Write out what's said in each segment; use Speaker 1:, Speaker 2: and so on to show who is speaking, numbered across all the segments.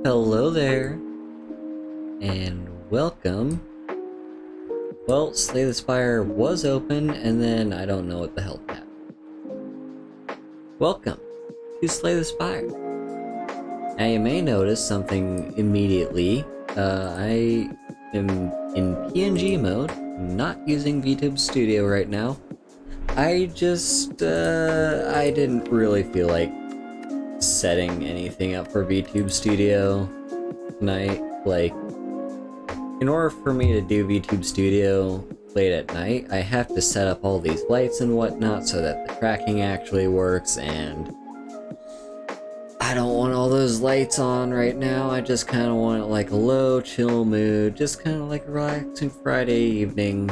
Speaker 1: Hello there, and welcome. Well, Slay the Spire was open, and then I don't know what the hell happened. Welcome to Slay the Spire. Now you may notice something immediately. I am in PNG mode, not using Vtuber Studio right now. I didn't really feel like setting anything up for VTube Studio tonight. Like, in order for me to do VTube Studio late at night, I have to set up all these lights and whatnot so that the tracking actually works, and I don't want all those lights on right now. I just kind of want like a low, chill mood, just kind of like a relaxing Friday evening,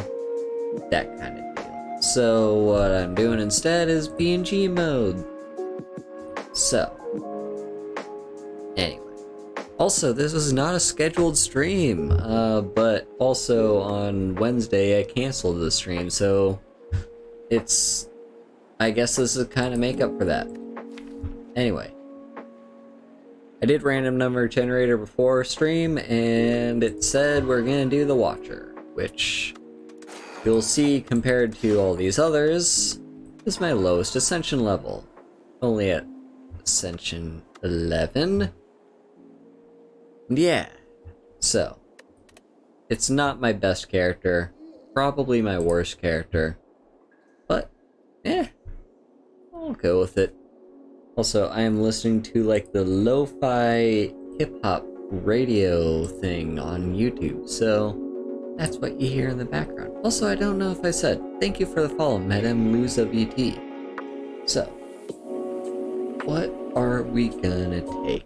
Speaker 1: that kind of deal. So what I'm doing instead is PNG mode. So, anyway. Also, this was not a scheduled stream, but also on Wednesday I canceled the stream, so I guess this is kind of makeup for that. Anyway. I did random number generator before stream, and it said we're gonna do the Watcher, which you'll see compared to all these others is my lowest ascension level. Only at Ascension 11. Yeah, so it's not my best character, probably my worst character, but I'll go with it. Also, I am listening to like the lo-fi hip-hop radio thing on YouTube, so that's what you hear in the background. Also, I don't know if I said thank you for the follow, Madame Luza VT. So, what are we gonna take?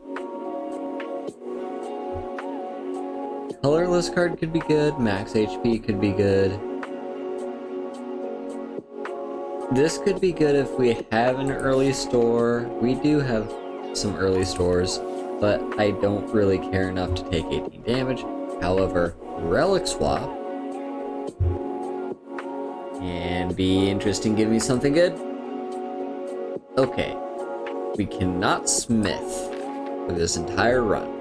Speaker 1: Colorless card could be good, max HP could be good. This could be good if we have an early store. We do have some early stores, but I don't really care enough to take 18 damage. However, Relic Swap can be interesting, give me something good. Okay, we cannot smith for this entire run.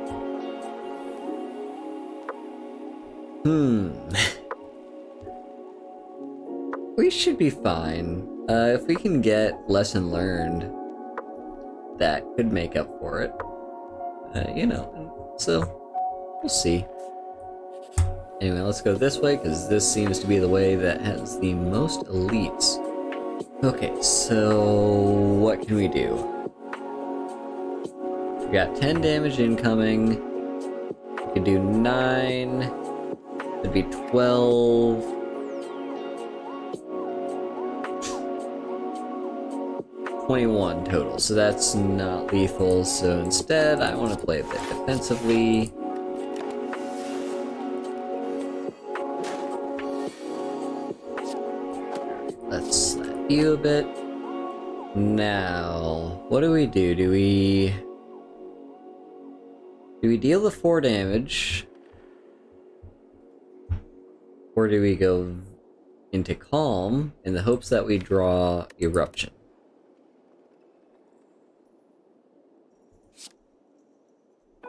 Speaker 1: We should be fine. If we can get lesson learned, that could make up for it. So we'll see. Anyway, let's go this way, because this seems to be the way that has the most elites. Okay, so what can we do? We got 10 damage incoming. We could do 9. It'd be 12. 21 total, so that's not lethal, so instead I want to play a bit defensively. Let's slap you a bit. Now, what do we do? Do we deal the 4 damage? Or do we go into Calm in the hopes that we draw Eruption?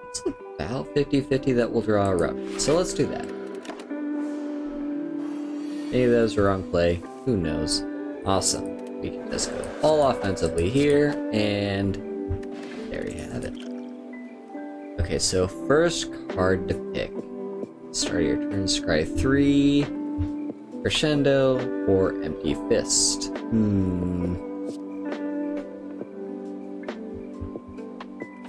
Speaker 1: It's about 50-50 that we'll draw Eruption, so let's do that. Any of those are wrong play, who knows? Awesome. We can just go all offensively here, and there you have it. Okay, so first card to pick. Start your turn, scry 3, Crescendo, or Empty Fist.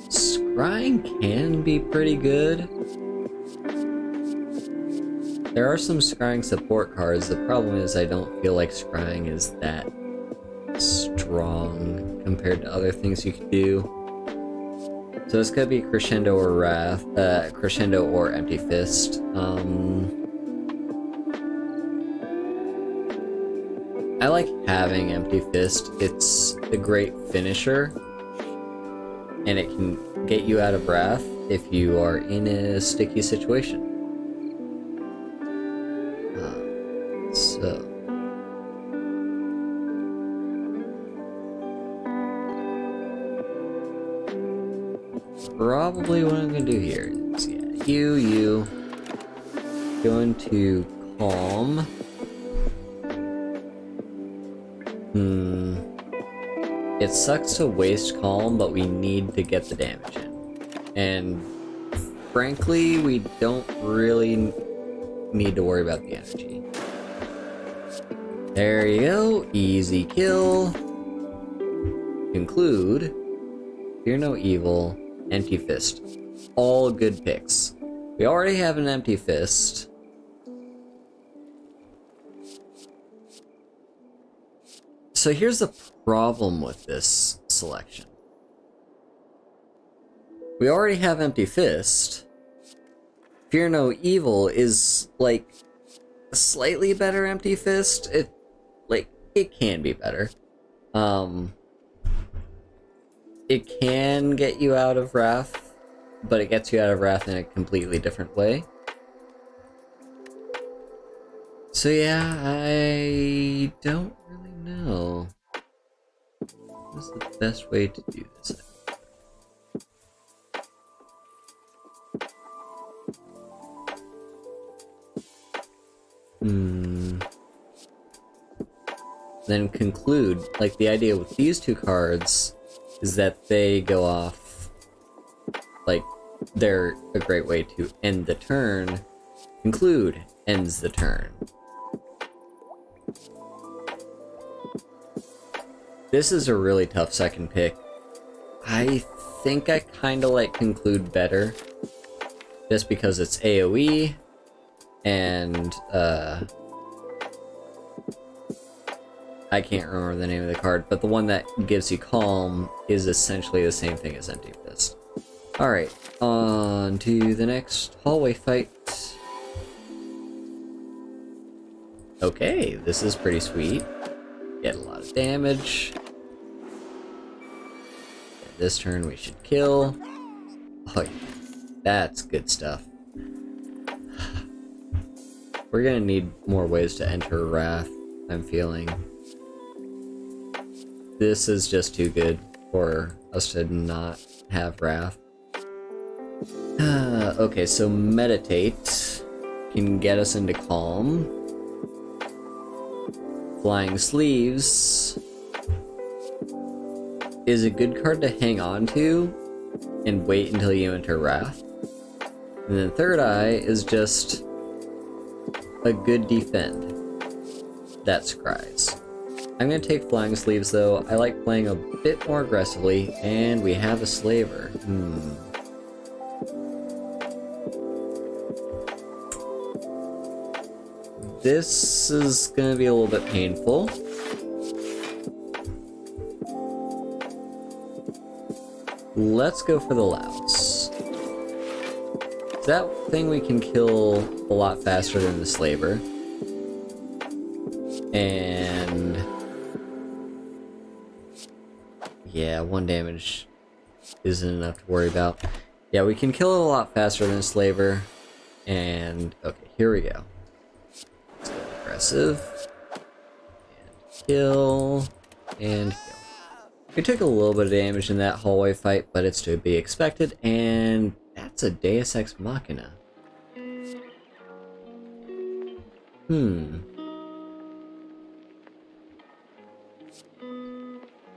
Speaker 1: Scrying can be pretty good. There are some scrying support cards. The problem is I don't feel like scrying is that strong compared to other things you could do. So this could be Crescendo or Wrath, Crescendo or Empty Fist. I like having Empty Fist. It's a great finisher, and it can get you out of Wrath if you are in a sticky situation. So... probably what I'm gonna do here is, yeah, you go into calm. It sucks to waste calm, but we need to get the damage in. And frankly, we don't really need to worry about the energy. There you go, easy kill. Conclude. Fear no evil. Empty fist. All good picks. We already have an empty fist. So here's the problem with this selection. We already have empty fist. Fear no evil is like a slightly better empty fist. It can be better. It can get you out of wrath, but it gets you out of wrath in a completely different way. So yeah, I don't really know. What's the best way to do this? Then conclude, like the idea with these two cards is that they go off, like they're a great way to end the turn. Conclude ends the turn. This is a really tough second pick. I think I kinda like conclude better, just because it's AoE, and I can't remember the name of the card, but the one that gives you calm is essentially the same thing as empty fist. Alright, on to the next hallway fight. Okay, this is pretty sweet. Get a lot of damage. This turn we should kill. Oh yeah, that's good stuff. We're gonna need more ways to enter Wrath, I'm feeling. This is just too good for us to not have Wrath. Okay, so Meditate can get us into Calm. Flying Sleeves is a good card to hang on to and wait until you enter Wrath. And then Third Eye is just a good defend. That scries. I'm gonna take Flying Sleeves though. I like playing a bit more aggressively, and we have a Slaver. This is gonna be a little bit painful. Let's go for the Louse. That thing we can kill a lot faster than the Slaver. And yeah, 1 damage isn't enough to worry about. Yeah, we can kill it a lot faster than a Slaver. And okay, here we go. Let's go aggressive. And kill. And kill. We took a little bit of damage in that hallway fight, but it's to be expected, and that's a Deus Ex Machina.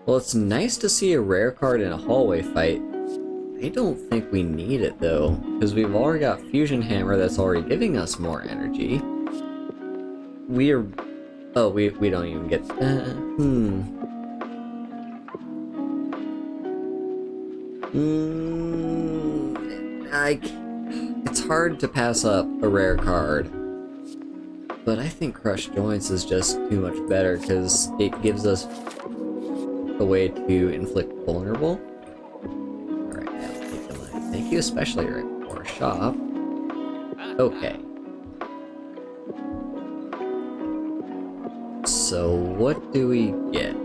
Speaker 1: Well, it's nice to see a rare card in a hallway fight. I don't think we need it though, because we've already got Fusion Hammer that's already giving us more energy. We don't even get... It's hard to pass up a rare card. But I think Crush Joints is just too much better, because it gives us a way to inflict vulnerable. Alright, thank you, especially right before shop. Okay. So what do we get?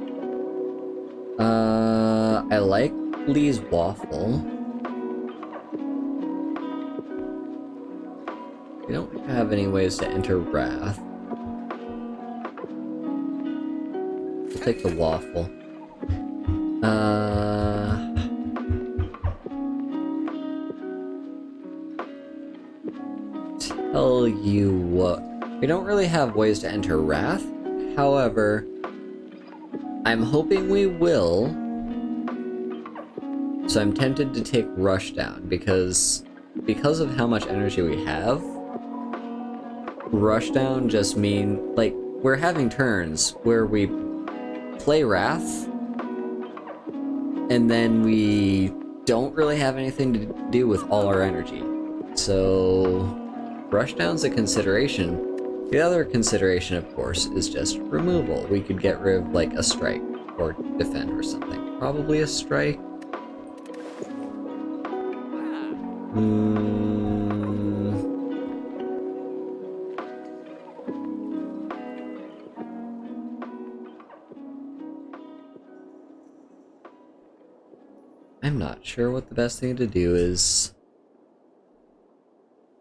Speaker 1: I like Lee's Waffle. We don't have any ways to enter Wrath. We'll take the Waffle. tell you what. We don't really have ways to enter Wrath. However, I'm hoping we will. So I'm tempted to take Rushdown because of how much energy we have. Rushdown just mean like we're having turns where we play Wrath and then we don't really have anything to do with all our energy. So Rushdown's a consideration. The other consideration, of course, is just removal. We could get rid of like a strike or defend or something. Probably a strike. I'm not sure what the best thing to do is.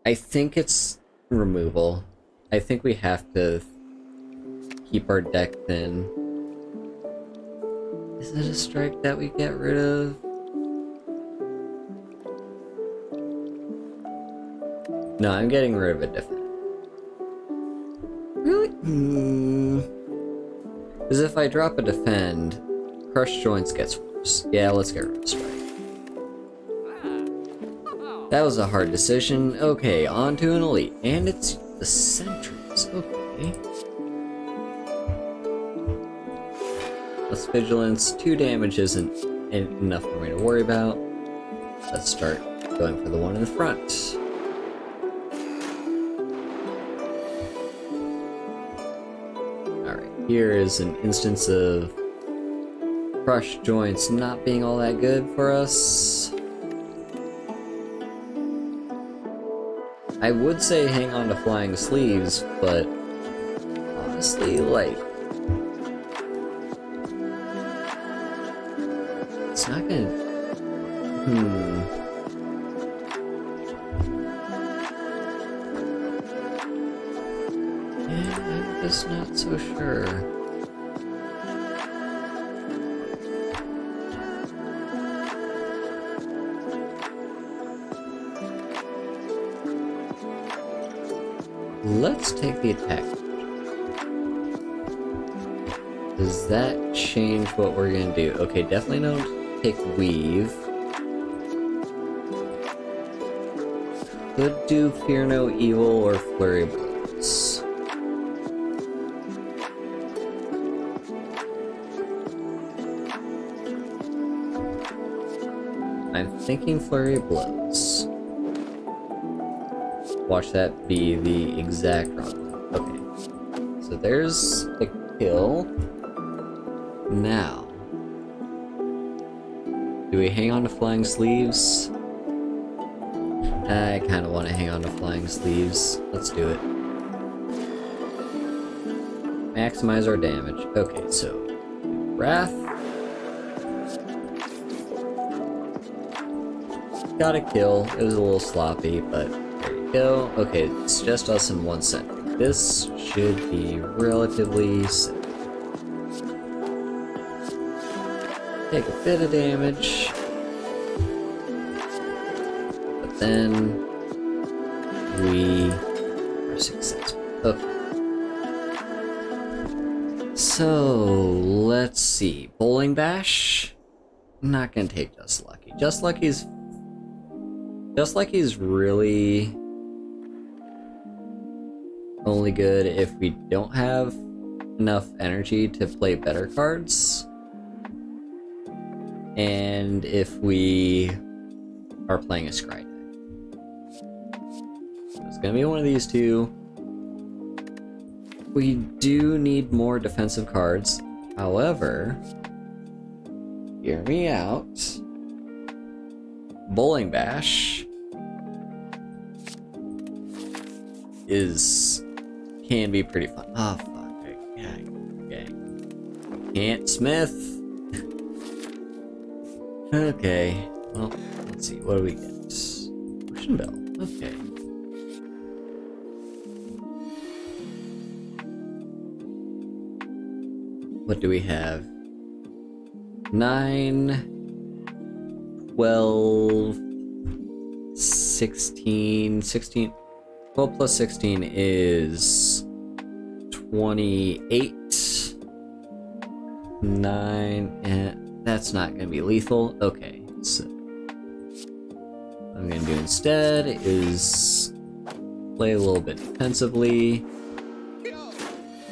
Speaker 1: I think it's removal. I think we have to keep our deck thin. Is it a strike that we get rid of? No, I'm getting rid of a defend. Really? Because if I drop a defend, Crush Joints gets worse. Yeah, let's get rid of a strike. That was a hard decision. Okay, on to an elite. And it's the sentries. Okay. Plus vigilance. 2 damage isn't enough for me to worry about. Let's start going for the one in the front. Alright, here is an instance of Crush Joints not being all that good for us. I would say hang on to Flying Sleeves, but honestly, like, it's not gonna. Yeah, I'm just not so sure. Let's take the attack. Does that change what we're gonna do? Okay, definitely don't take Weave. Could do Fear No Evil or Flurry Blows. I'm thinking Flurry Blows. Watch that be the exact wrong one. Okay. So there's the kill. Now. Do we hang on to Flying Sleeves? I kind of want to hang on to Flying Sleeves. Let's do it. Maximize our damage. Okay, so Wrath. Got a kill. It was a little sloppy, but there you go. Okay, it's just us and 1 sentry. This should be relatively safe. Take a bit of damage. But then we are successful. Okay. So let's see. Bowling Bash? Not gonna take Just Lucky. Just Lucky's really only good if we don't have enough energy to play better cards. And if we are playing a scry deck. So it's gonna be one of these two. We do need more defensive cards. However, hear me out. Bowling Bash can be pretty fun. Oh fuck. Okay. Can't Smith. Okay. Well, let's see. What do we get? Potion Bell. Okay. What do we have? 9, 12, 16. 12 plus 16 is 28. 9, and that's not going to be lethal. Okay, so what I'm going to do instead is play a little bit defensively.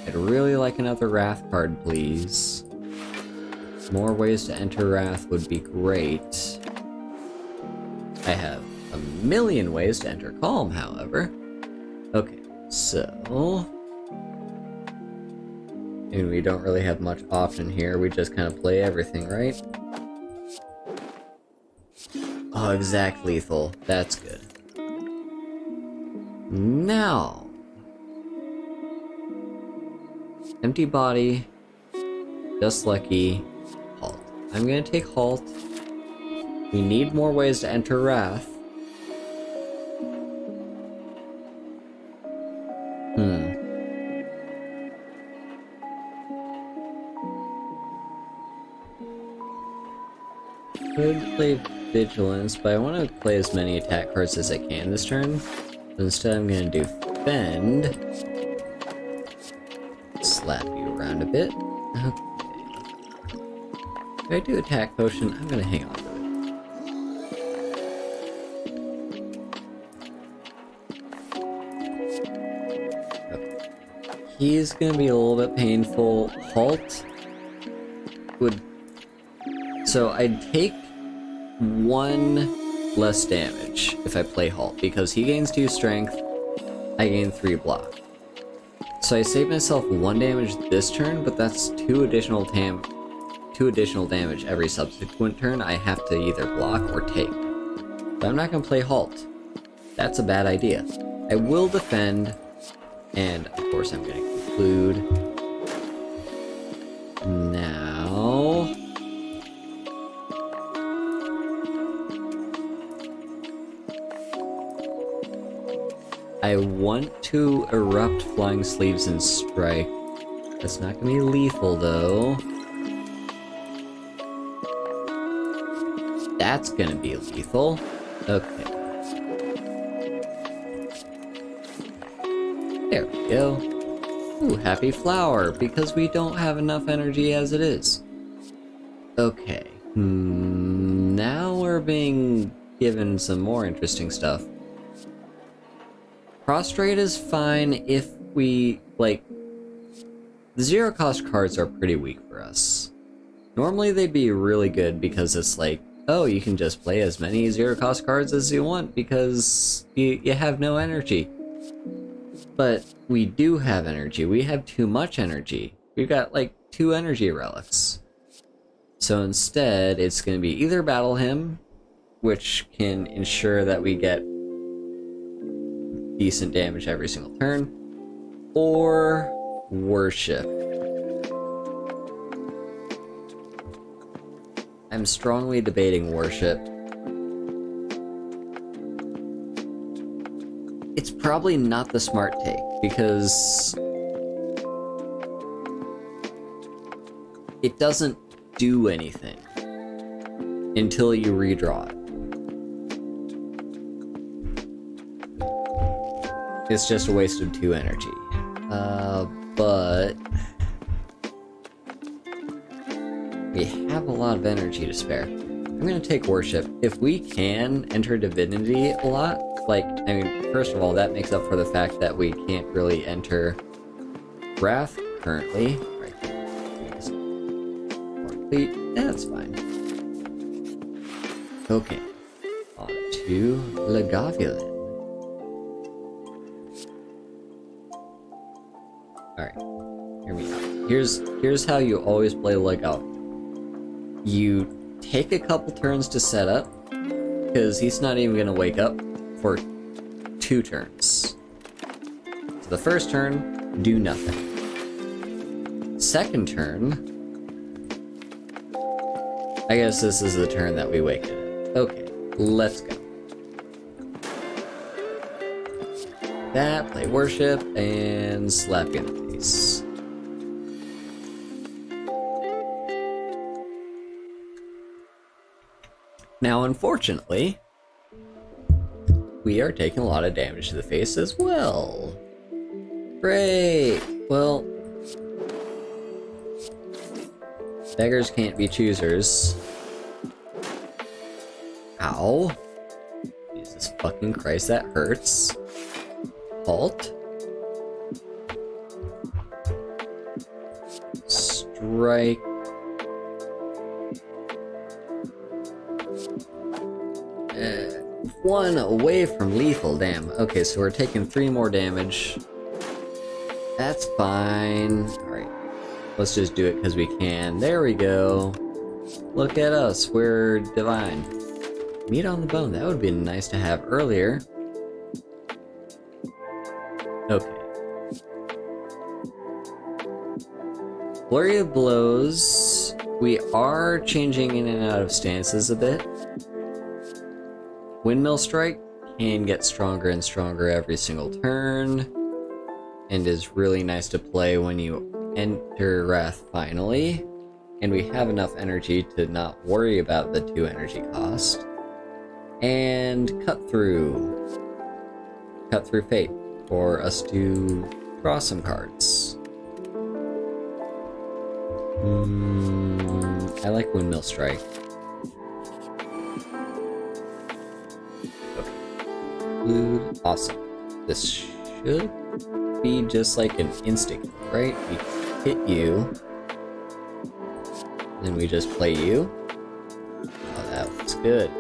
Speaker 1: I'd really like another Wrath card, please. More ways to enter Wrath would be great. I have a million ways to enter Calm, however. Okay, so... and we don't really have much option here, we just kind of play everything, right? Oh, exact lethal. That's good. Now... empty body, just lucky, halt. I'm gonna take halt. We need more ways to enter Wrath. Could play Vigilance, but I want to play as many attack cards as I can this turn. So instead I'm gonna do Fend. Slap you around a bit. Okay. If I do attack potion, I'm gonna hang on to it. Okay. He's gonna be a little bit painful. Halt would... so I'd take 1 less damage if I play Halt, because he gains 2 strength, I gain 3 block. So I save myself 1 damage this turn, but that's 2 additional damage every subsequent turn I have to either block or take. But I'm not going to play Halt. That's a bad idea. I will defend, and of course I'm going to conclude. Now... I want to erupt Flying Sleeves and strike. That's not gonna be lethal though. That's gonna be lethal. Okay. There we go. Ooh, happy flower, because we don't have enough energy as it is. Okay. Now we're being given some more interesting stuff. Prostrate is fine if we, like... the zero cost cards are pretty weak for us. Normally they'd be really good because it's like, oh, you can just play as many zero cost cards as you want because you have no energy. But we do have energy. We have too much energy. We've got like 2 energy relics. So instead, it's going to be either Battle Hymn, which can ensure that we get decent damage every single turn, or Worship. I'm strongly debating Worship. It's probably not the smart take, because it doesn't do anything until you redraw it. It's just a waste of 2 energy. But we have a lot of energy to spare. I'm gonna take Worship. If we can enter Divinity a lot, like, I mean, first of all, that makes up for the fact that we can't really enter Wrath currently. Right there. Complete. That's fine. Okay. On to Lagavulin. Alright, hear me out. Here's how you always play Lagavulin. You take a couple turns to set up, because he's not even gonna wake up for 2 turns. So the first turn, do nothing. Second turn, I guess this is the turn that we wake it. Okay, let's go. That, play Worship, and slap you in the face. Now, unfortunately, we are taking a lot of damage to the face as well. Great! Well, beggars can't be choosers. Ow. Jesus fucking Christ, that hurts. Halt. Strike. One away from lethal, damn. Okay, so we're taking 3 more damage. That's fine. Alright. Let's just do it because we can. There we go. Look at us, we're divine. Meat on the bone, that would be nice to have earlier. Okay. Flurry of blows. We are changing in and out of stances a bit. Windmill strike can get stronger and stronger every single turn, and is really nice to play when you enter Wrath finally, and we have enough energy to not worry about the 2 energy cost. And cut through fate for us to draw some cards. I like Windmill Strike. Okay. Awesome. This should be just like an instinct, right? We hit you, then we just play you. Oh, that looks good.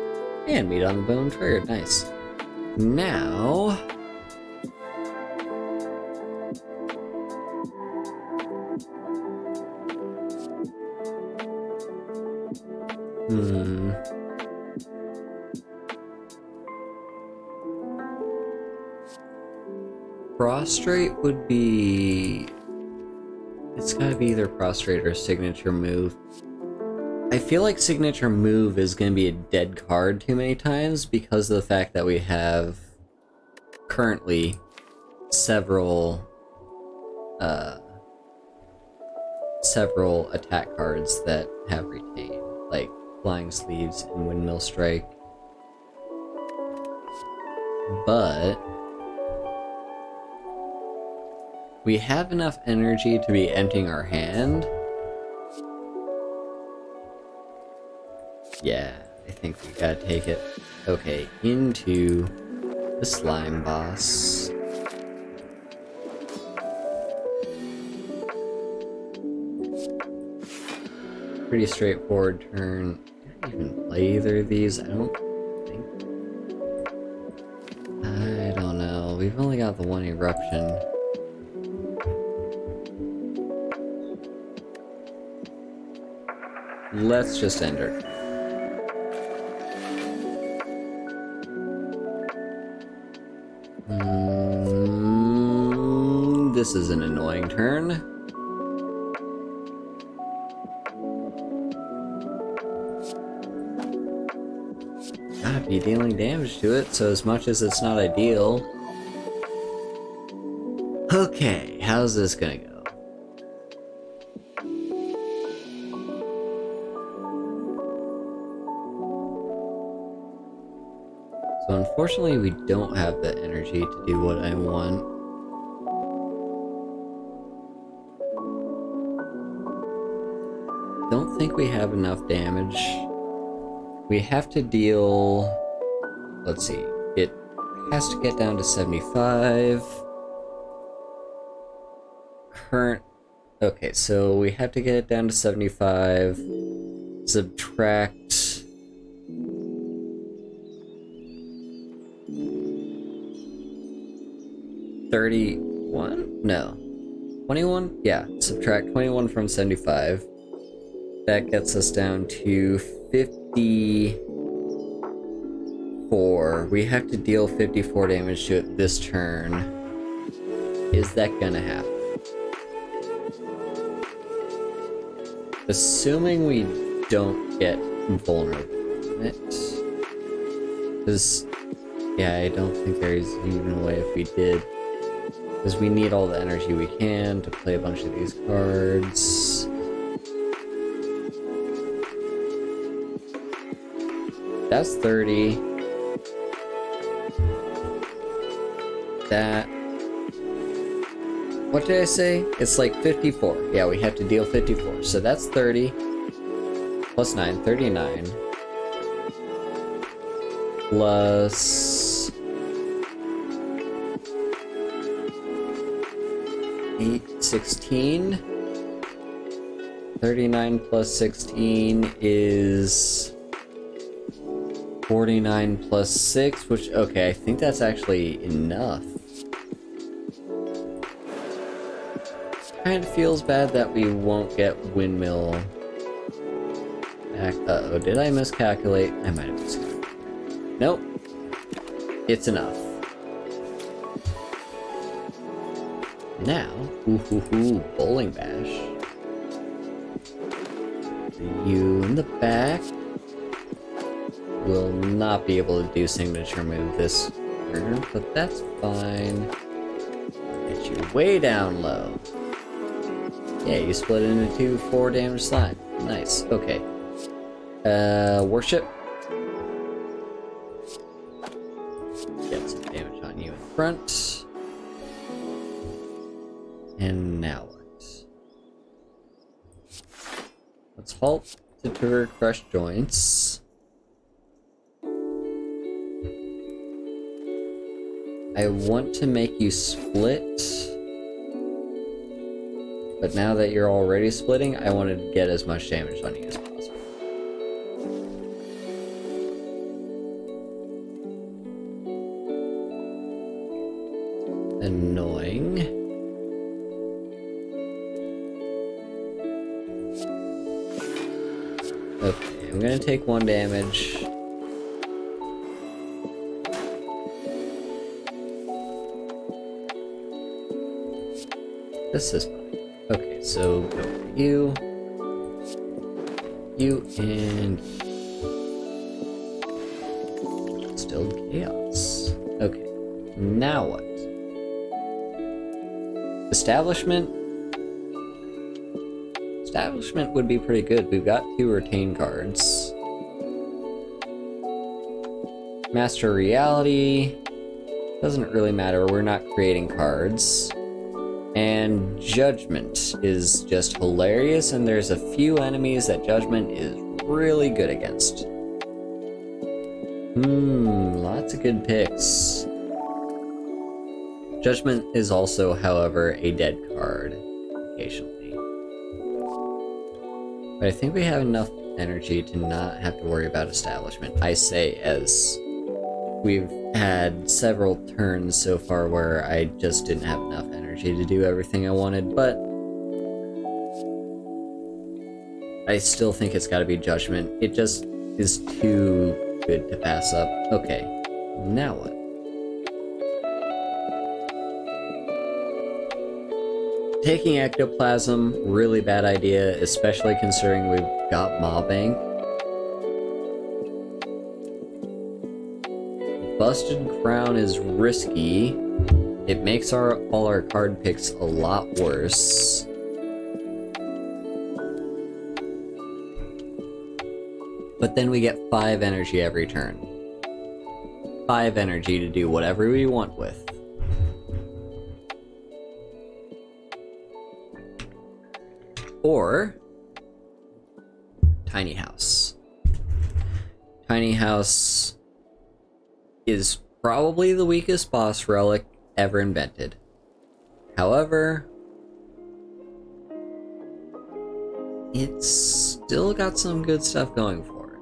Speaker 1: And meat on the bone triggered, nice. Now... Prostrate would be... It's gotta be either prostrate or signature move. I feel like signature move is gonna be a dead card too many times because of the fact that we have currently several attack cards that have retained, like Flying Sleeves and Windmill Strike. But we have enough energy to be emptying our hand. Yeah, I think we gotta take it. Okay, into the slime boss. Pretty straightforward turn. I didn't even play either of these, I don't think. I don't know. We've only got the 1 eruption. Let's just end her. This is an annoying turn. Gotta be dealing damage to it, so as much as it's not ideal. Okay, how's this gonna go? So unfortunately we don't have the energy to do what I want. Don't think we have enough damage. We have to deal... Let's see. It has to get down to 75. Current... Okay, so we have to get it down to 75. Subtract... 31? No. 21? Yeah, subtract 21 from 75. That gets us down to 54. We have to deal 54 damage to it this turn. Is that gonna happen? Assuming we don't get vulnerable from it. Because, yeah, I don't think there's even a way if we did. Because we need all the energy we can to play a bunch of these cards. That's 30. that. What did I say? It's like 54. Yeah, we have to deal 54. So that's 30. Plus 9, 39. Plus 8, 16. 39 plus 16 is 49 plus 6, which, okay, I think that's actually enough. Kind of feels bad that we won't get windmill back. Uh-oh, did I miscalculate? I might have miscalculated. Nope. It's enough. Now, bowling bash. You in the back will not be able to do signature move this turn, but that's fine. Get you way down low. Yeah, you split into 2 4 damage slime. Nice. Okay. Worship. Get some damage on you in front. And now what? Let's halt to trigger crush joints. I want to make you split. But now that you're already splitting, I wanted to get as much damage on you as possible. Annoying. Okay, I'm gonna take 1 damage. This is fine. Okay, so go for you, and still chaos. Okay, now what? Establishment? Establishment would be pretty good. We've got 2 retain cards. Master Reality doesn't really matter. We're not creating cards. And Judgment is just hilarious, and there's a few enemies that Judgment is really good against. Lots of good picks. Judgment is also, however, a dead card occasionally. But I think we have enough energy to not have to worry about Establishment. I say as we've had several turns so far where I just didn't have enough energy to do everything I wanted, but I still think it's gotta be Judgment. It just is too good to pass up. Okay, now what? Taking Ectoplasm, really bad idea, especially considering we've got Maw Bank. Busted Crown is risky. It makes all our card picks a lot worse. But then we get 5 energy every turn. 5 energy to do whatever we want with. Or Tiny House. Tiny House is probably the weakest boss relic ever invented. However, it's still got some good stuff going for it.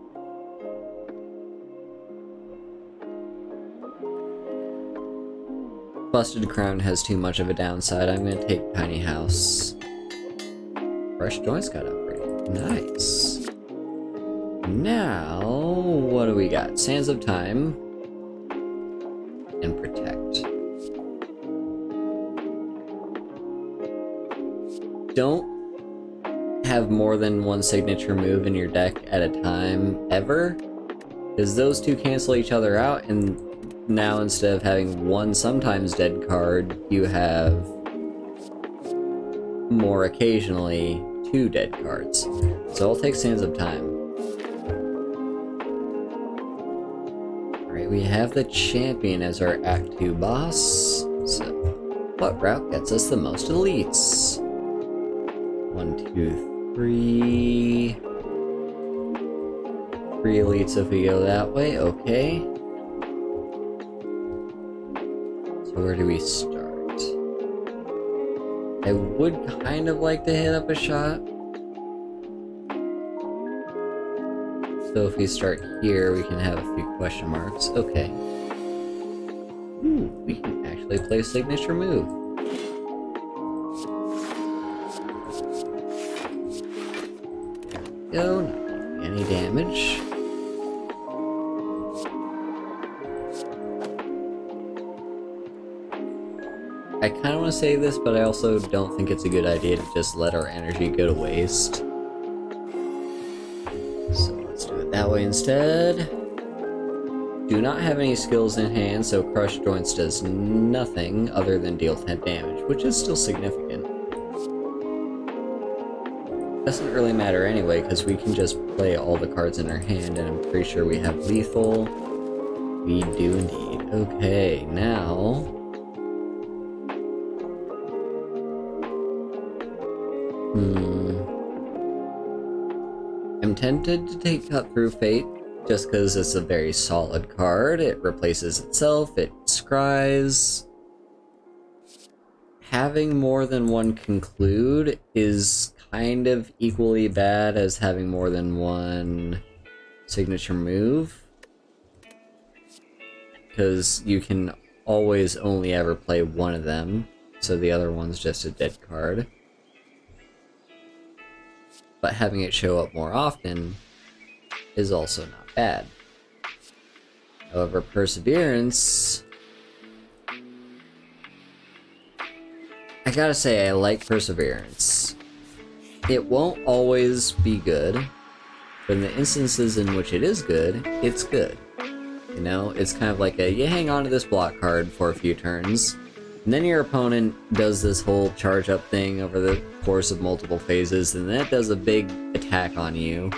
Speaker 1: Busted Crown has too much of a downside. I'm gonna take Tiny House. Fresh Joints got upgraded. Nice. Now, what do we got? Sands of Time and Protect. Don't have more than 1 signature move in your deck at a time, ever, because those 2 cancel each other out, and now instead of having 1 sometimes dead card, you have more occasionally 2 dead cards. So I'll take Sands of Time. Alright, we have the Champion as our Act 2 boss. So, what route gets us the most elites? 1, 2, 3. 3 elites if we go that way, okay. So where do we start? I would kind of like to hit up a shot. So if we start here, we can have a few question marks. Okay. Ooh, we can actually play signature move. There we go, not taking any damage. I kind of want to say this, but I also don't think it's a good idea to just let our energy go to waste. So let's do it that way instead. Do not have any skills in hand, so Crush Joints does nothing other than deal 10 damage, which is still significant. Doesn't really matter anyway, because we can just play all the cards in our hand, and I'm pretty sure we have lethal. We do indeed. Okay, now... I'm tempted to take Cut Through Fate, just because it's a very solid card. It replaces itself, it scries. Having more than one Conclude is kind of equally bad as having more than one signature move, because you can always only ever play one of them, so the other one's just a dead card. But having it show up more often is also not bad. However, Perseverance... I gotta say, I like Perseverance. It won't always be good, but in the instances in which it is good, it's good. You know, it's kind of like you hang on to this block card for a few turns, and then your opponent does this whole charge up thing over the course of multiple phases, and then it does a big attack on you,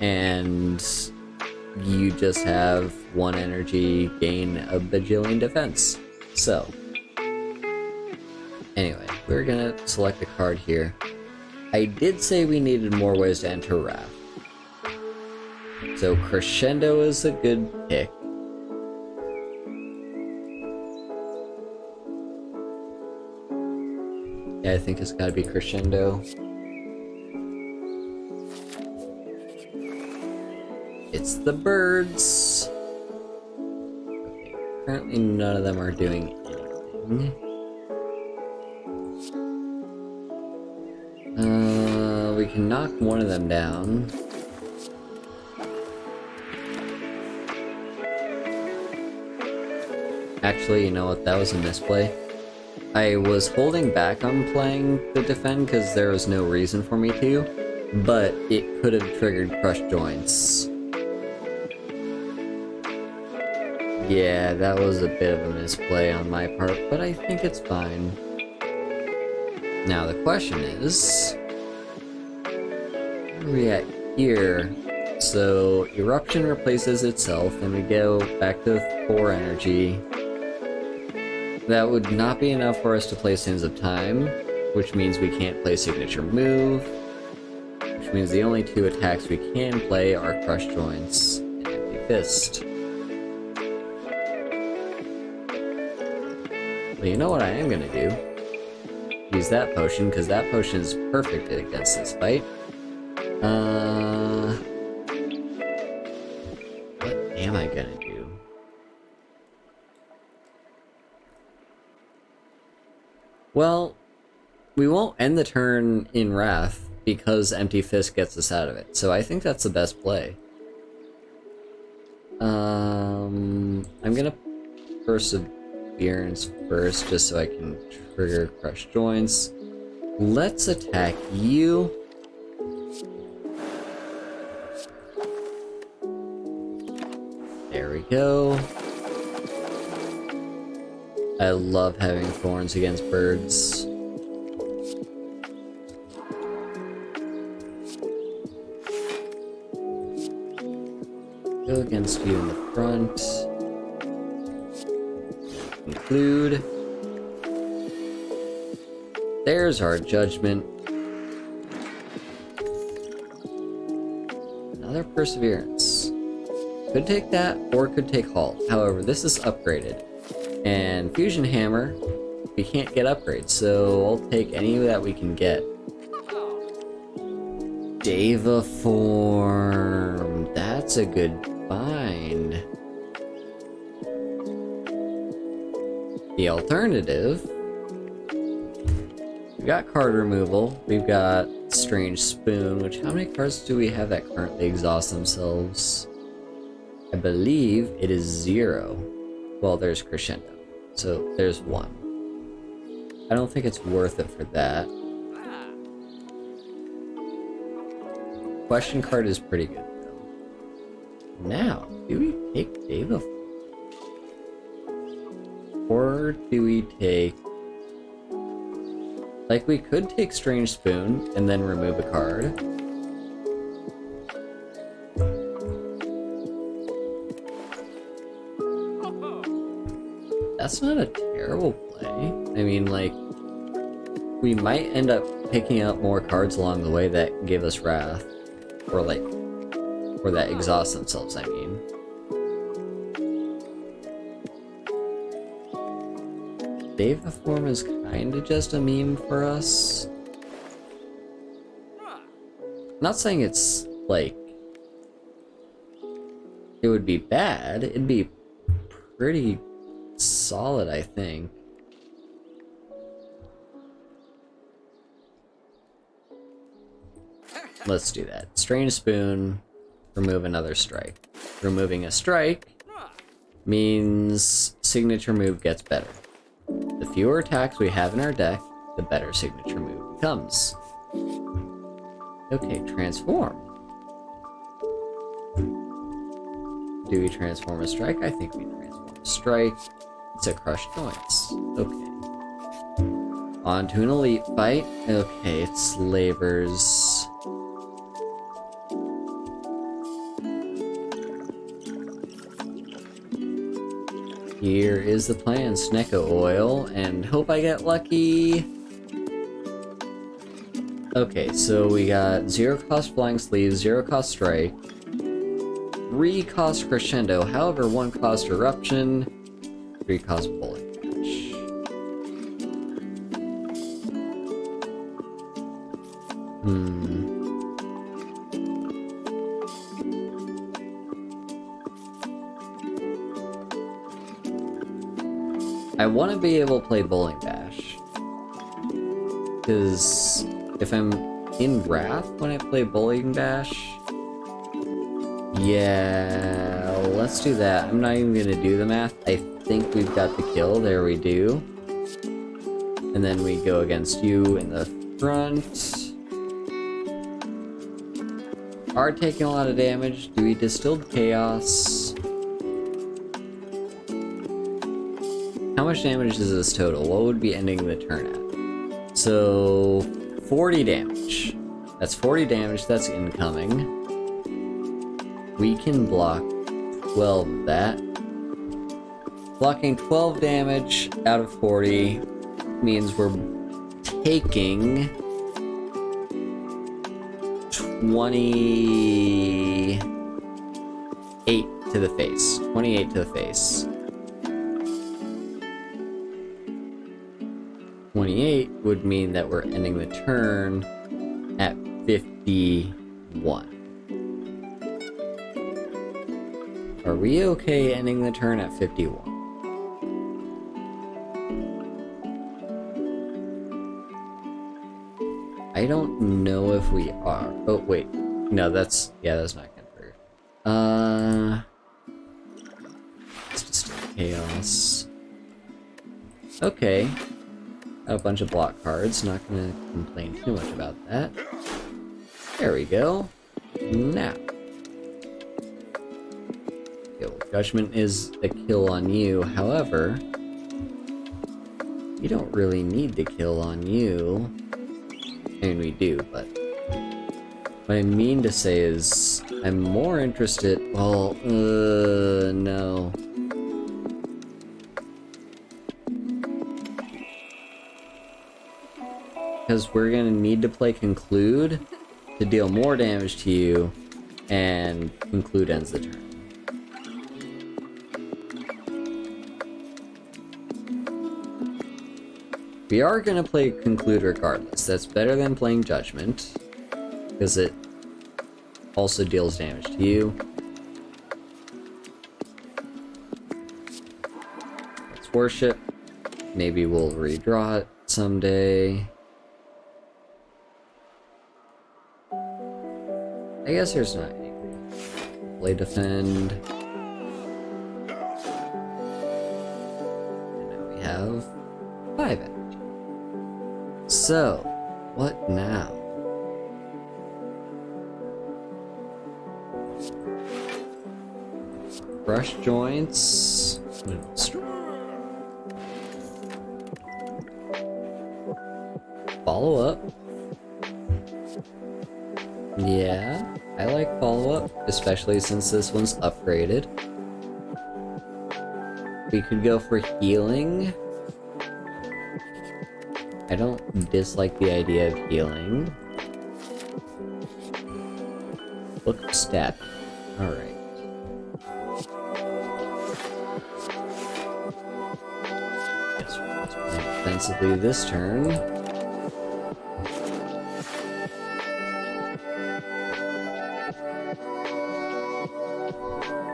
Speaker 1: and you just have 1 energy, gain a bajillion defense. So, anyway, we're gonna select a card here. I did say we needed more ways to enter Wrath. So Crescendo is a good pick. Yeah, I think it's gotta be Crescendo. It's the birds. Okay, currently none of them are doing anything. We can knock one of them down. Actually, you know what? That was a misplay. I was holding back on playing the defend because there was no reason for me to, but it could have triggered Crush Joints. Yeah, that was a bit of a misplay on my part, but I think it's fine. Now the question is, where are we at here? So Eruption replaces itself, and we go back to 4 energy. That would not be enough for us to play Sands of Time, which means we can't play Signature Move, which means the only 2 attacks we can play are Crush Joints and Empty Fist. Well, you know what I am gonna do? Use that potion, because that potion is perfect against this fight. What am I gonna do? Well, we won't end the turn in Wrath, because Empty Fist gets us out of it, so I think that's the best play. I'm gonna Perseverance first, just so I can trigger Crush Joints. Let's attack you. There we go. I love having thorns against birds. Go against you in the front. Conclude. There's our judgment. Another perseverance. Could take that, or could take halt. However, this is upgraded. And fusion hammer, we can't get upgrades, so I'll take any that we can get. Deva form. That's a good find. The alternative. We've got card removal. We've got strange spoon, which how many cards do we have that currently exhaust themselves? I believe it is 0. Well, there's crescendo. So there's 1. I don't think it's worth it for that. Question card is pretty good though. Now, do we take Deva? Or do we take... Like, we could take Strange Spoon and then remove a card. That's not a terrible play. I mean, like, we might end up picking up more cards along the way that give us Wrath. Or, like, or that exhaust themselves, I mean. Deva form is kinda just a meme for us. Not saying it's, like, it would be bad. It'd be pretty solid, I think. Let's do that. Strange Spoon, remove another strike. Removing a strike means signature move gets better. The fewer attacks we have in our deck, the better signature move becomes. Okay, transform. Do we transform a strike? I think we transform a strike. It's a crushed joints. Okay. On to an elite fight. Okay, it's slavers. Here is the plan, Snecko oil, and hope I get lucky. Okay, so we got 0 cost flying sleeves, 0 cost strike, 3 cost crescendo, however 1 cost eruption, 3 cost bowling dash. I want to be able to play bowling dash, because if I'm in Wrath when I play bowling dash, yeah, let's do that. I'm not even gonna do the math. I think we've got the kill. There we do. And then we go against you in the front. Are taking a lot of damage. Do we distilled chaos? How much damage is this total? What would be ending the turn at? So, 40 damage. That's 40 damage, that's incoming. We can block 12 of that. Blocking 12 damage out of 40 means we're taking 28 to the face. 28 to the face. 28 would mean that we're ending the turn at 51. Are we okay ending the turn at 51? I don't know if we are. Oh, wait. No, that's not gonna hurt. It's just chaos. Okay. A bunch of block cards, not gonna complain too much about that. There we go. Now. Yo, Judgment is a kill on you, however, you don't really need the kill on you. I mean, we do, but what I mean to say is, I'm more interested, well, no. because we're gonna need to play Conclude to deal more damage to you, and Conclude ends the turn. We are gonna play Conclude regardless. That's better than playing Judgment, because it also deals damage to you. Let's Worship. Maybe we'll redraw it someday. I guess there's not anything. Play Defend. And now we have 5 energy. So, what now? Brush Joints. Follow Up. Yeah, I like Follow Up, especially since this one's upgraded. We could go for Healing. I don't dislike the idea of healing. Book of Stab. Alright. Guess we're just playing defensively this turn.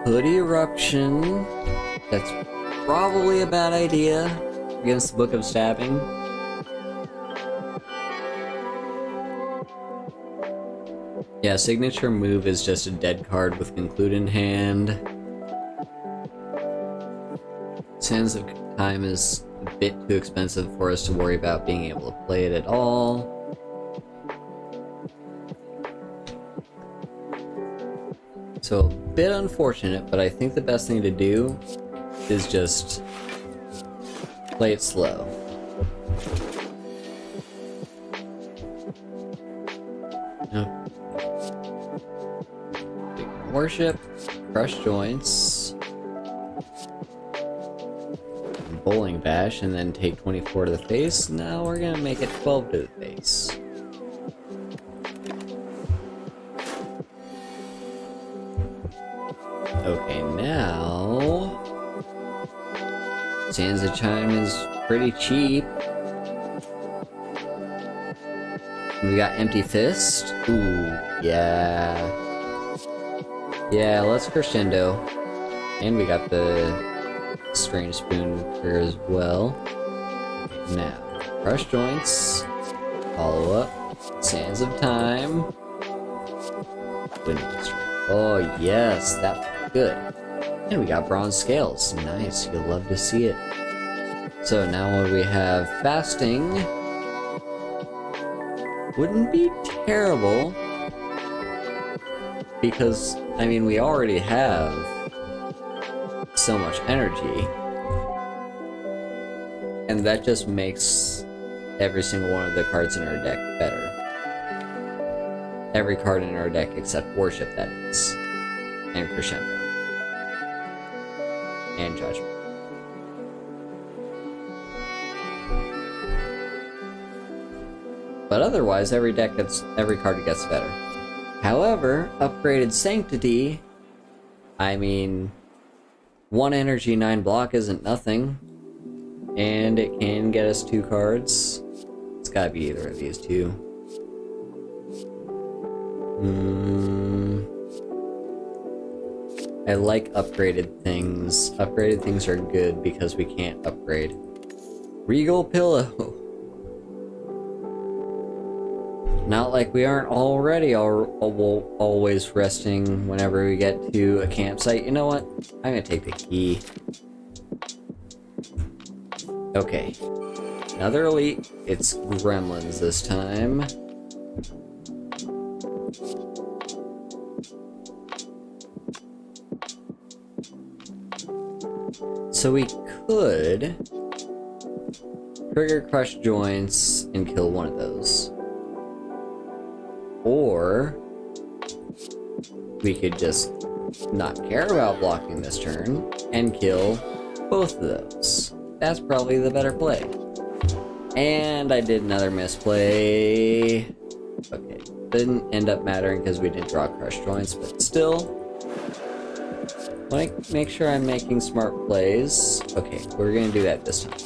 Speaker 1: Hood Eruption. That's probably a bad idea against the Book of Stabbing. Yeah, signature move is just a dead card with Conclude in hand. Sands of Time is a bit too expensive for us to worry about being able to play it at all. So, a bit unfortunate, but I think the best thing to do is just play it slow. Worship, Crush Joints, Bowling Bash, and then take 24 to the face. Now we're gonna make it 12 to the face. Okay, now Sands of Chime is pretty cheap. We got Empty Fist. Ooh, yeah. Yeah, let's Crescendo. And we got the Strange Spoon here as well. Now, Crush Joints, Follow Up, Sands of Time, Window Stream. Oh yes, that felt good. And we got Bronze Scales. Nice, you'll love to see it. So now we have Fasting. Wouldn't be terrible, because I mean, we already have so much energy, and that just makes every single one of the cards in our deck better. Every card in our deck except Worship, that is, and Crescendo, and Judgment. But otherwise, every card gets better. However, upgraded Sanctity, I mean, 1 energy, 9 block isn't nothing. And it can get us 2 cards. It's gotta be either of these two. I like upgraded things. Upgraded things are good because we can't upgrade. Regal Pillow. Not like we aren't already always resting whenever we get to a campsite. You know what? I'm gonna take the key. Okay. Another elite. It's Gremlins this time. So we could trigger Crush Joints and kill one of those. Or we could just not care about blocking this turn and kill both of those. That's probably the better play. And I did another misplay. Okay, didn't end up mattering because we didn't draw crush joints, but still. Like, make sure I'm making smart plays. Okay, we're gonna do that this time.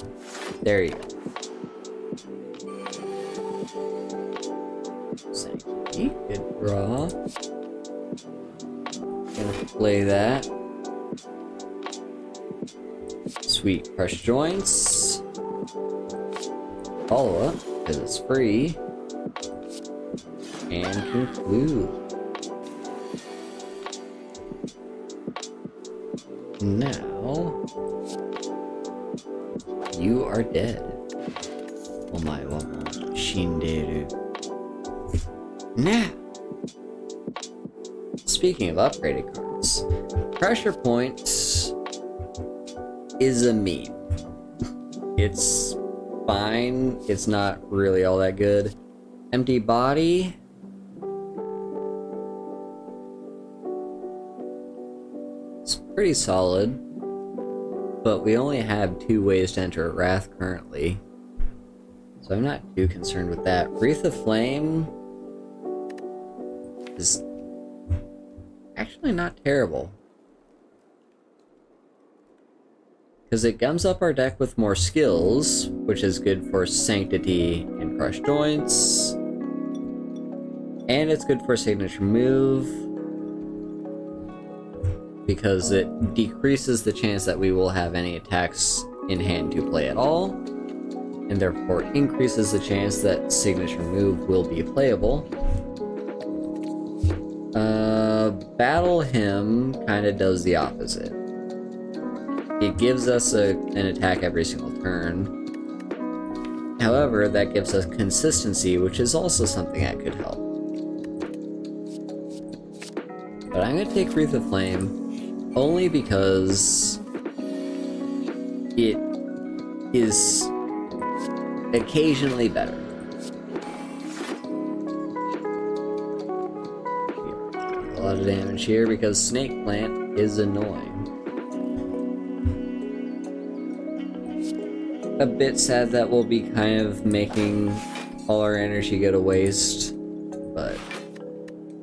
Speaker 1: There you go. Sanctity, good draw. Gonna play that. Sweet crush joints. Follow up, because it's free. And conclude. Now, you are dead. Omae wa mo shinderu. Now, speaking of upgraded cards, Pressure Point is a meme. It's fine. It's not really all that good. Empty Body. It's pretty solid. But we only have 2 ways to enter Wrath currently. So I'm not too concerned with that. Wreath of Flame is actually not terrible. Because it gums up our deck with more skills, which is good for Sanctity and Crush Joints. And it's good for Signature Move, because it decreases the chance that we will have any attacks in hand to play at all, and therefore increases the chance that Signature Move will be playable. Battle Hymn kind of does the opposite. It gives us an attack every single turn. However, that gives us consistency, which is also something that could help. But I'm going to take Wreath of Flame only because it is occasionally better. A lot of damage here because Snake Plant is annoying. A bit sad that we'll be kind of making all our energy go to waste, but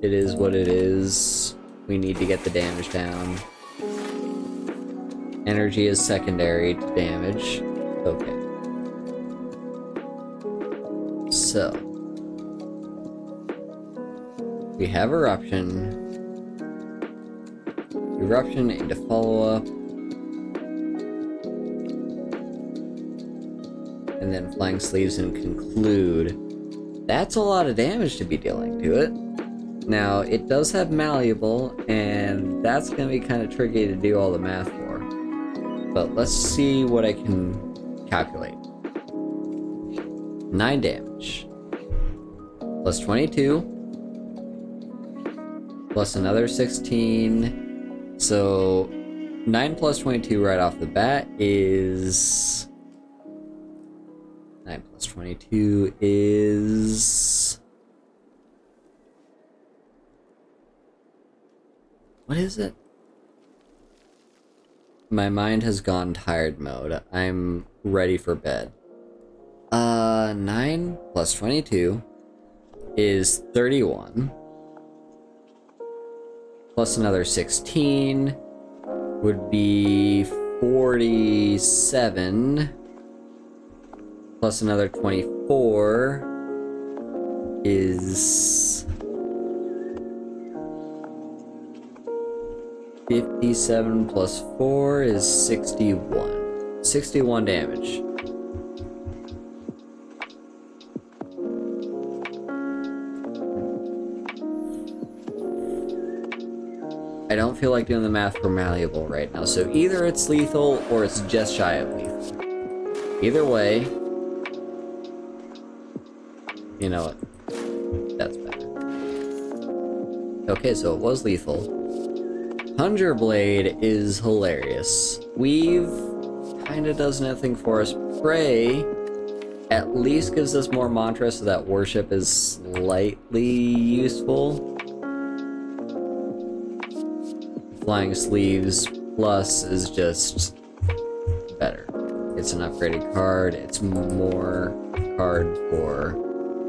Speaker 1: it is what it is. We need to get the damage down. Energy is secondary to damage. Okay. So, we have Eruption. Eruption into follow-up. And then Flying Sleeves and conclude. That's a lot of damage to be dealing to it. Now, it does have Malleable, and that's going to be kind of tricky to do all the math for. But let's see what I can calculate. 9 damage. Plus 22. Plus another 16. So, 9 plus 22 right off the bat is... 9 plus 22 is... What is it? My mind has gone tired mode. I'm ready for bed. 9 plus 22 is 31. Plus another 16 would be 47. Plus another 24 is 57 plus 4 is 61. 61 damage. I don't feel like doing the math for Malleable right now, so either it's lethal or it's just shy of lethal. Either way, you know what? That's better. Okay, so it was lethal. Conjure Blade is hilarious. Weave kinda does nothing for us. Pray at least gives us more mantra so that worship is slightly useful. Flying Sleeves Plus is just better. It's an upgraded card, it's more card for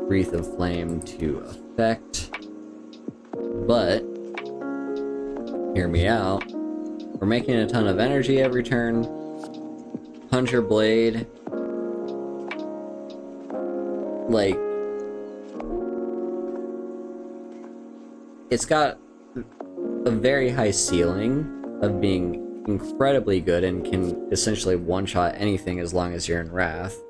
Speaker 1: Wreath of Flame to affect, but hear me out. We're making a ton of energy every turn. Puncher Blade, like, it's got a very high ceiling of being incredibly good and can essentially one-shot anything as long as you're in Wrath,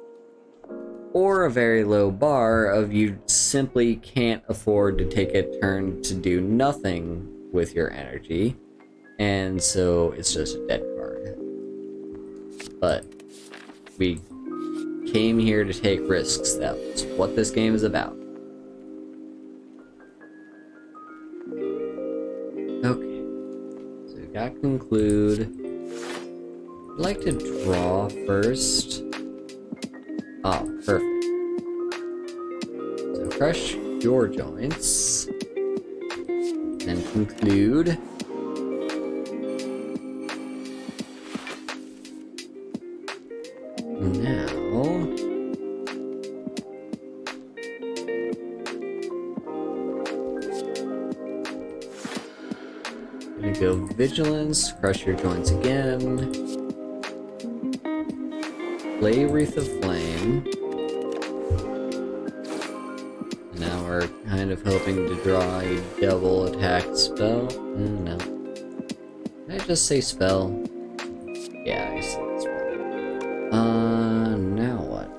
Speaker 1: or a very low bar of you simply can't afford to take a turn to do nothing with your energy, and so it's just a dead card. But we came here to take risks. That's what this game is about. Okay, so we got conclude. I'd like to draw first. Oh, perfect. So crush your joints. Then conclude. Now, gonna go Vigilance, crush your joints again. Play Wreath of Flame. Now we're kind of hoping to draw a double attack spell. No. Did I just say spell? Yeah, I said spell. Now what?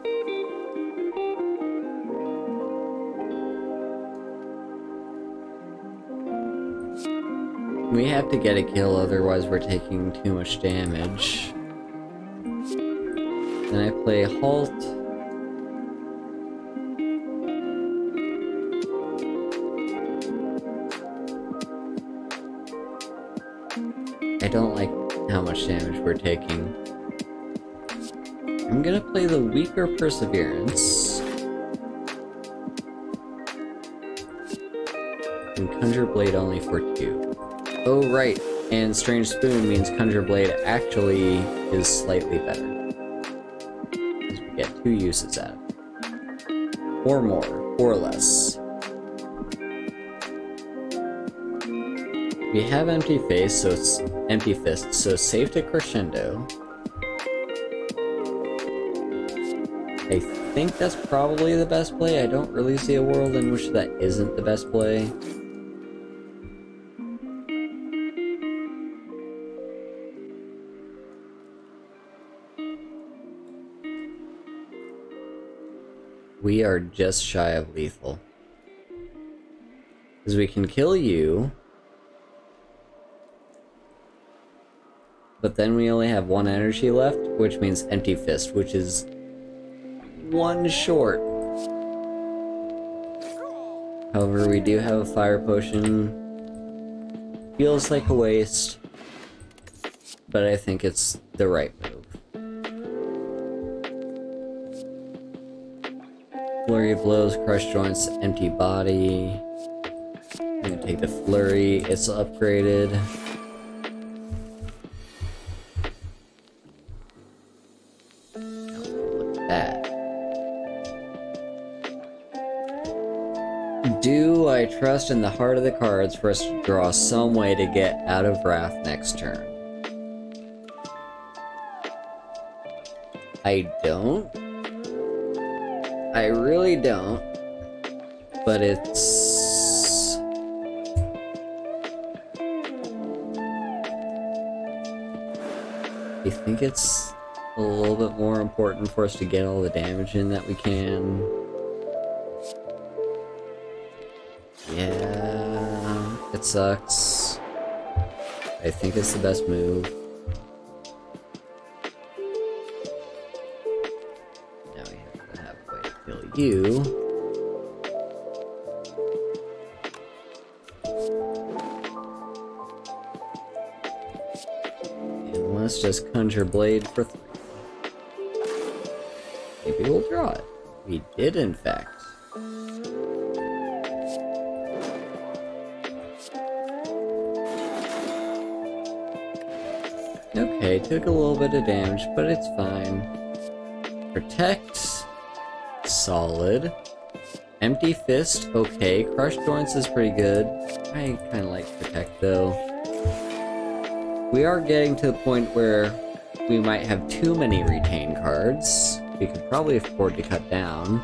Speaker 1: We have to get a kill, otherwise we're taking too much damage. Then I play Halt. I don't like how much damage we're taking. I'm gonna play the weaker Perseverance. And Conjure Blade only for 2. Oh right, and Strange Spoon means Conjure Blade actually is slightly better. Because we get 2 uses out of it. Or more, or less. We have Empty Fist, so safe to Crescendo. I think that's probably the best play. I don't really see a world in which that isn't the best play. We are just shy of lethal. Because we can kill you, but then we only have 1 energy left, which means Empty Fist, which is 1 short. However, we do have a fire potion. Feels like a waste, but I think it's the right move. Flurry of Blows, Crush Joints, Empty Body. I'm gonna take the Flurry, it's upgraded. Look at that. Do I trust in the heart of the cards for us to draw some way to get out of Wrath next turn? I don't. I really don't. But it's... I think it's a little bit more important for us to get all the damage in that we can. Yeah, it sucks. I think it's the best move. Now we have to have a way to kill you. And let's just Conjure Blade for 3. Maybe we'll draw it. We did, in fact. Okay, took a little bit of damage, but it's fine. Protect. solid. Empty Fist, okay. Crush Joints is pretty good. I kinda like Protect though. We are getting to the point where we might have too many retain cards. We could probably afford to cut down.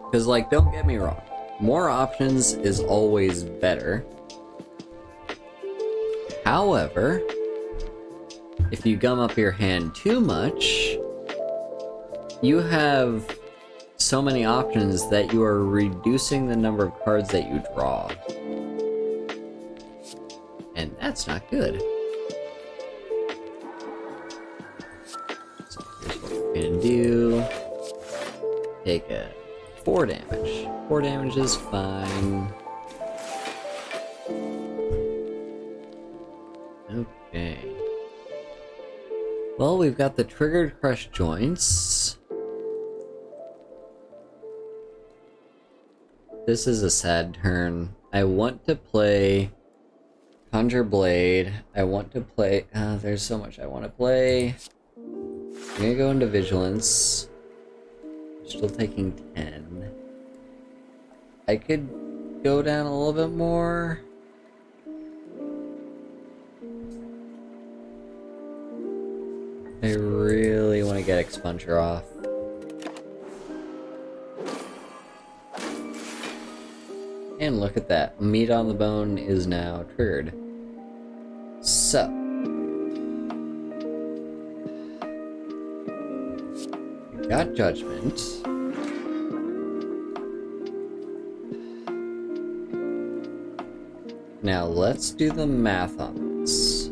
Speaker 1: Because, like, don't get me wrong, more options is always better. However, if you gum up your hand too much, you have so many options that you are reducing the number of cards that you draw. And that's not good. So here's what we're gonna do. Take a 4 damage. 4 damage is fine. Okay. Well, we've got the triggered Crush Joints. This is a sad turn. I want to play Conjure Blade. I want to play... there's so much I want to play. I'm gonna go into Vigilance. Still taking 10. I could go down a little bit more. I really want to get Expunger off. And look at that. Meat on the Bone is now triggered. So. We got Judgment. Now let's do the math on this.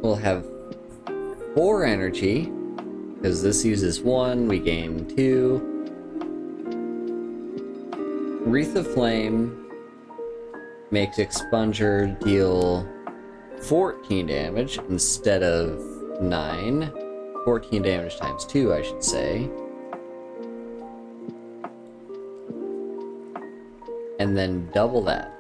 Speaker 1: We'll have 4 energy, because this uses 1, we gain 2. Wreath of Flame makes Expunger deal 14 damage instead of 9. 14 damage times 2, I should say. And then double that.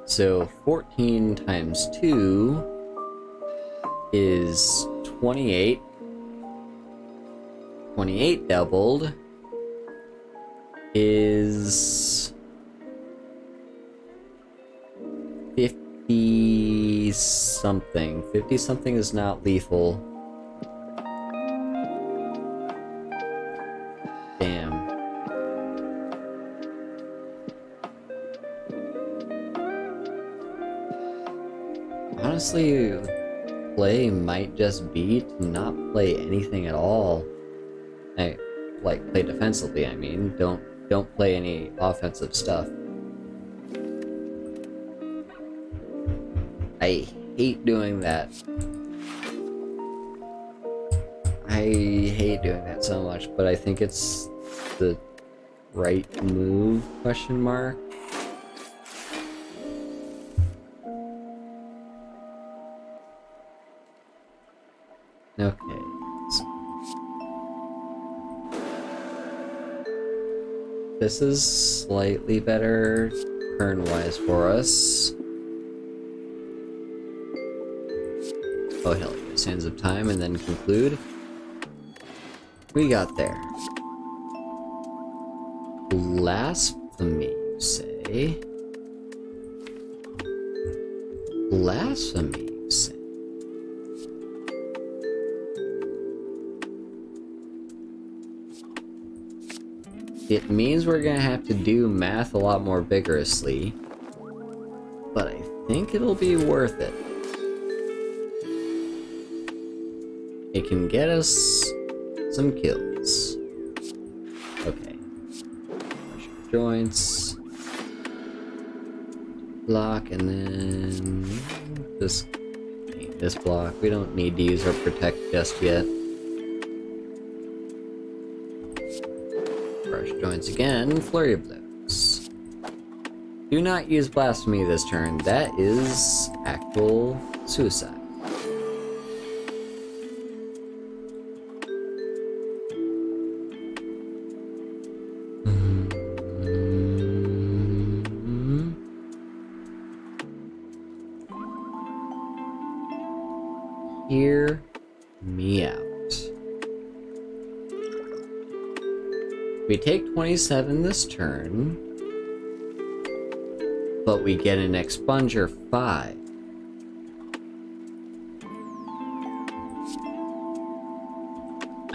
Speaker 1: So 14 times 2 is 28. 28 doubled is 50 something. 50 something is not lethal. Damn. Honestly, play might just be to not play anything at all. Like play defensively, I mean. Don't play any offensive stuff. I hate doing that. I hate doing that so much, but I think it's the right move, question mark. Okay. This is slightly better turn-wise for us. Oh hell yeah, Sands of Time and then conclude. We got there. Blasphemy, you say? Blasphemy, you say? It means we're gonna have to do math a lot more vigorously, but I think it'll be worth it. It can get us some kills. Okay. Joints. Block, and then just paint this block. We don't need to use our Protect just yet. Crush Joints again. Flurry of Blows. Do not use Blasphemy this turn. That is actual suicide. Hear me out. We take 27 this turn, but we get an expunger 5.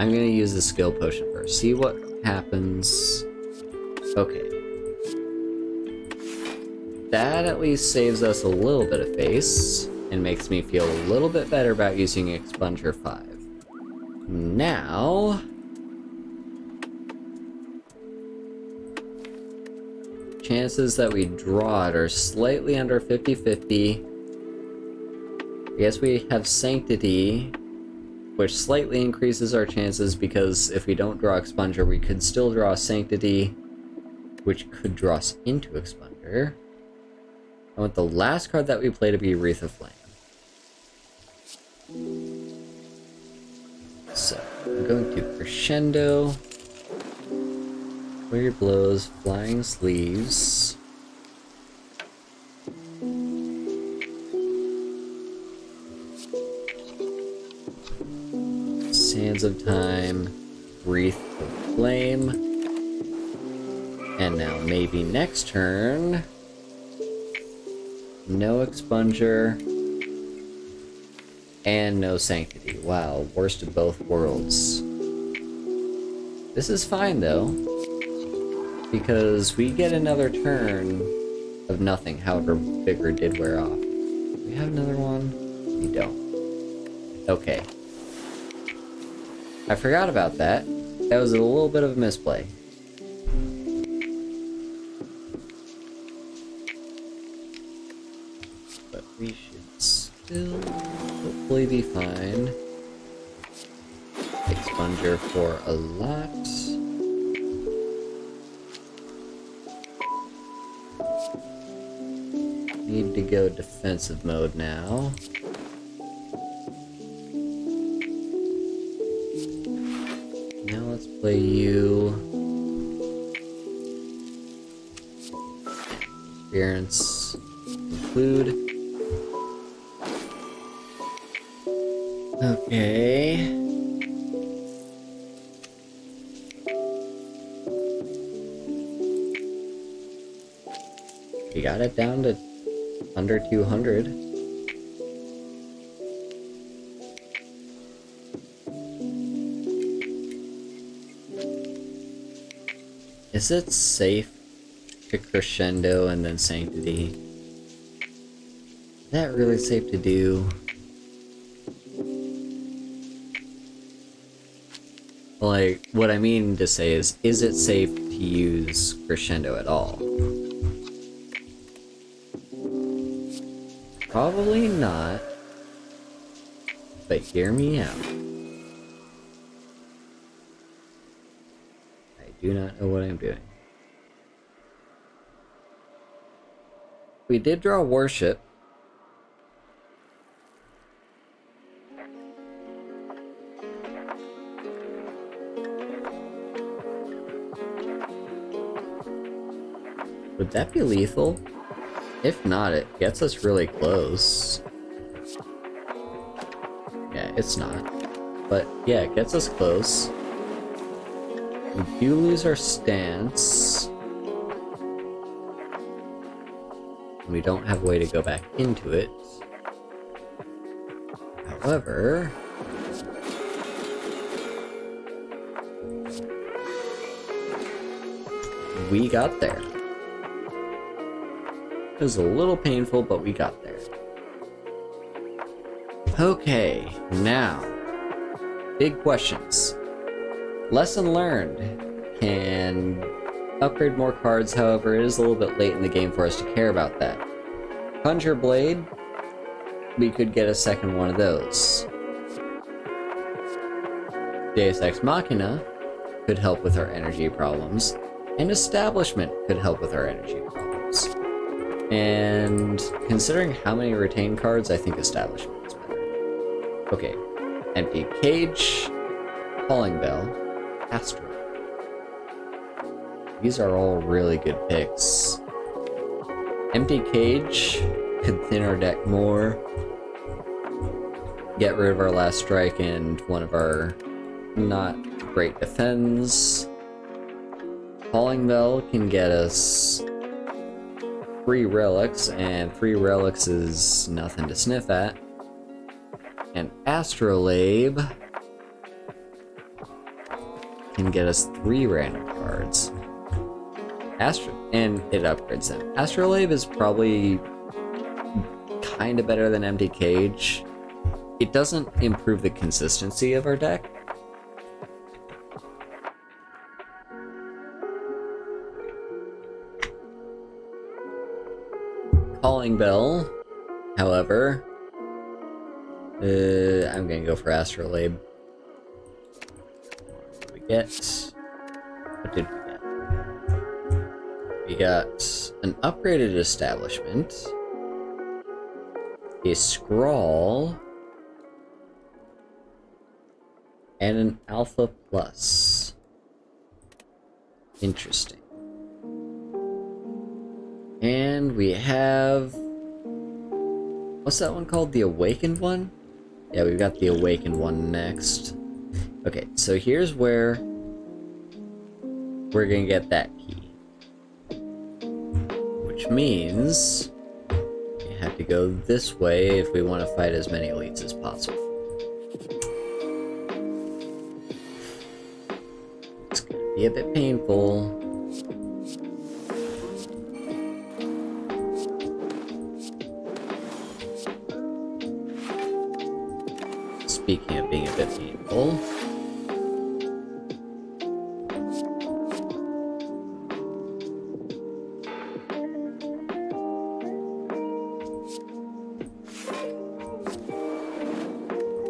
Speaker 1: I'm gonna use the skill potion first. See what happens. Okay. That at least saves us a little bit of face and makes me feel a little bit better about using expunger 5. Now, chances that we draw it are slightly under 50-50. I guess we have Sanctity, which slightly increases our chances because if we don't draw Expunger, we could still draw Sanctity, which could draw us into Expunger. I want the last card that we play to be Wreath of Flame. So, I'm going to Crescendo, Weird Blows, Flying Sleeves. Sands of Time, Wreath of Flame. And now maybe next turn, no Expunger, and no Sanctity. Wow, worst of both worlds. This is fine though, because we get another turn of nothing, however Vigor did wear off. Do we have another one? We don't. Okay. I forgot about that. That was a little bit of a misplay. But we should still hopefully be fine. Expunger for a lot. Need to go defensive mode now. Now let's play you. Experience include. Okay. We got it down to under 200. Is it safe to Crescendo and then Sanctity? Is that really safe to do? Like, what I mean to say is it safe to use Crescendo at all? Probably not, but hear me out. I do not know what I'm doing. We did draw Worship. Would that be lethal? If not, it gets us really close. Yeah, it's not. But yeah, it gets us close. We do lose our stance. We don't have a way to go back into it. However, we got there. It was a little painful, but we got there. Okay, now, big questions. Lesson learned. Can upgrade more cards, however, it is a little bit late in the game for us to care about that. Conjure Blade, we could get a second one of those. Deus Ex Machina could help with our energy problems, and Establishment could help with our energy problems. And considering how many retained cards, I think Establishment is better. Okay, Empty Cage, Calling Bell, Astro. These are all really good picks. Empty Cage could thin our deck more. get rid of our last strike and one of our not great defends. Calling Bell can get us 3 relics, and 3 relics is nothing to sniff at. And Astrolabe can get us 3 random cards. And it upgrades them. Astrolabe is probably kind of better than Empty Cage. It doesn't improve the consistency of our deck. Calling Bell, however, I'm gonna go for Astrolabe. What did we get? What did we get? We got an upgraded establishment, a scrawl, and an Alpha Plus. Interesting. And we have... what's that one called? The Awakened one? Yeah, we've got the Awakened one next. Okay, so here's where we're gonna get that key. Which means we have to go this way if we want to fight as many elites as possible. It's gonna be a bit painful. Speaking of being a bit painful,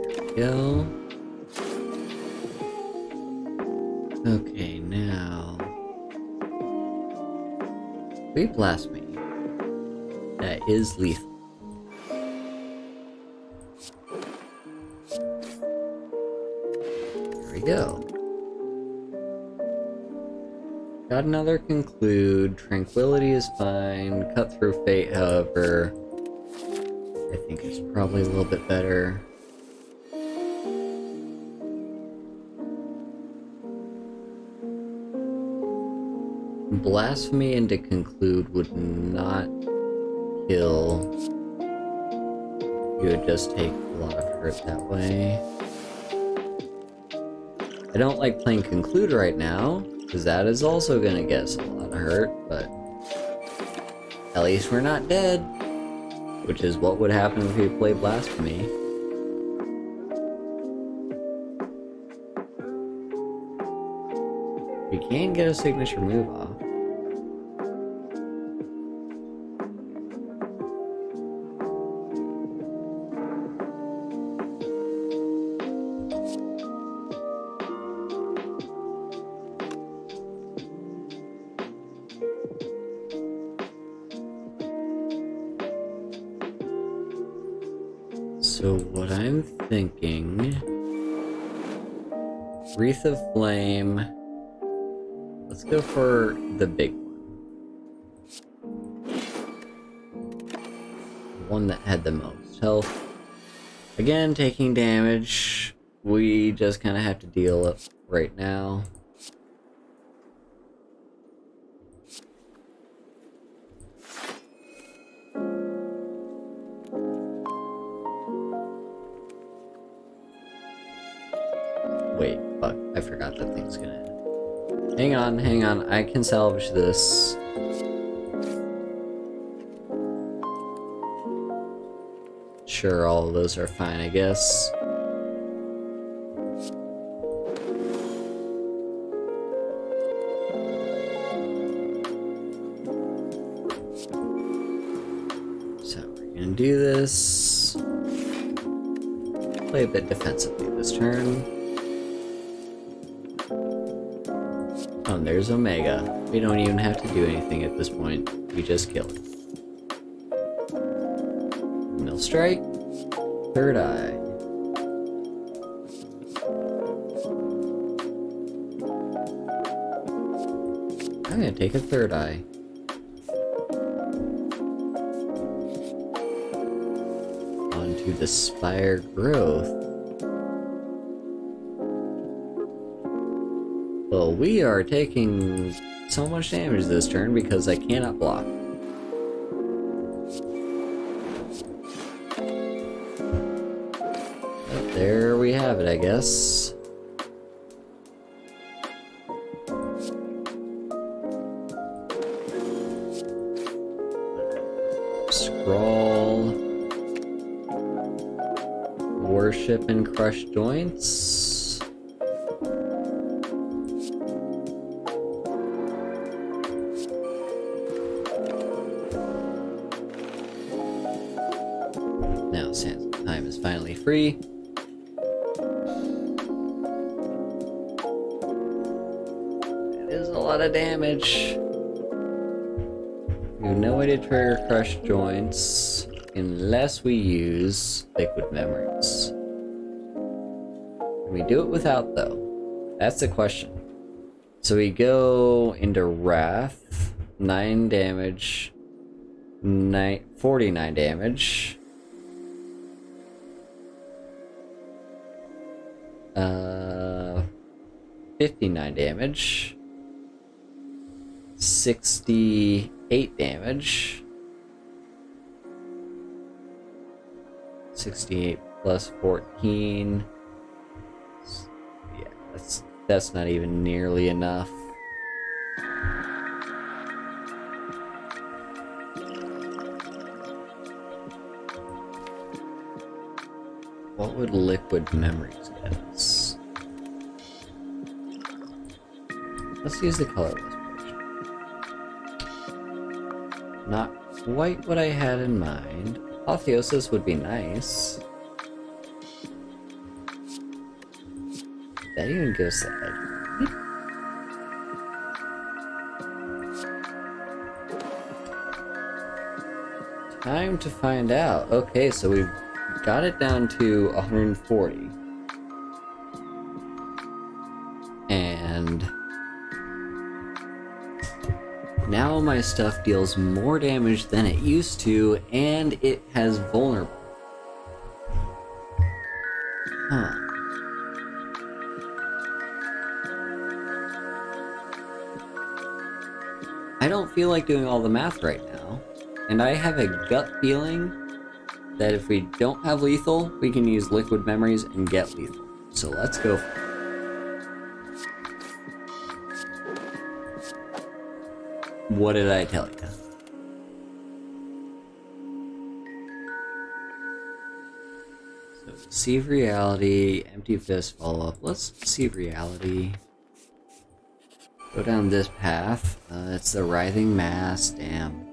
Speaker 1: there we go. Okay, now we blast me. That is lethal. Go. Got another conclude. Tranquility is fine. Cut through fate, however, I think is probably a little bit better. Blasphemy into conclude would not kill. You would just take a lot of hurt that way. I don't like playing Conclude right now, because that is also gonna get us a lot of hurt, but at least we're not dead, which is what would happen if we play Blasphemy. We can get a signature move off. So what I'm thinking, Wreath of Flame, let's go for the big one. The one that had the most health. Again, taking damage, we just kind of have to deal it right now. Wait, fuck, I forgot that thing's gonna... Hang on, I can salvage this. Sure, all of those are fine, I guess. So, we're gonna do this. Play a bit defensively this turn. Oh, and there's Omega. We don't even have to do anything at this point. We just kill it. Mill Strike. Third Eye. I'm gonna take a Third Eye. on to the Spire growth. Well, we are taking so much damage this turn because I cannot block. But there we have it, I guess. Scrawl. Worship and crush joints. Now Sands of Time is finally free. It is a lot of damage. We have no way to trigger crush joints unless we use liquid memories. Can we do it without, though? That's the question. So we go into Wrath, 9 damage, 49 damage. 59 damage. 68 damage. 68 plus 14. Yeah, that's not even nearly enough. What would liquid memories get us? Let's use the colorless version. Not quite what I had in mind. Apotheosis would be nice. That even gives the edge. Time to find out. Okay, so we've got it down to 140. And now my stuff deals more damage than it used to, and it has vulnerable. Huh. I don't feel like doing all the math right now, and I have a gut feeling that if we don't have lethal, we can use liquid memories and get lethal. So let's go for it. What did I tell you? So, deceive reality, empty fist, follow up. Let's deceive reality. Go down this path. It's the writhing mass. Damn.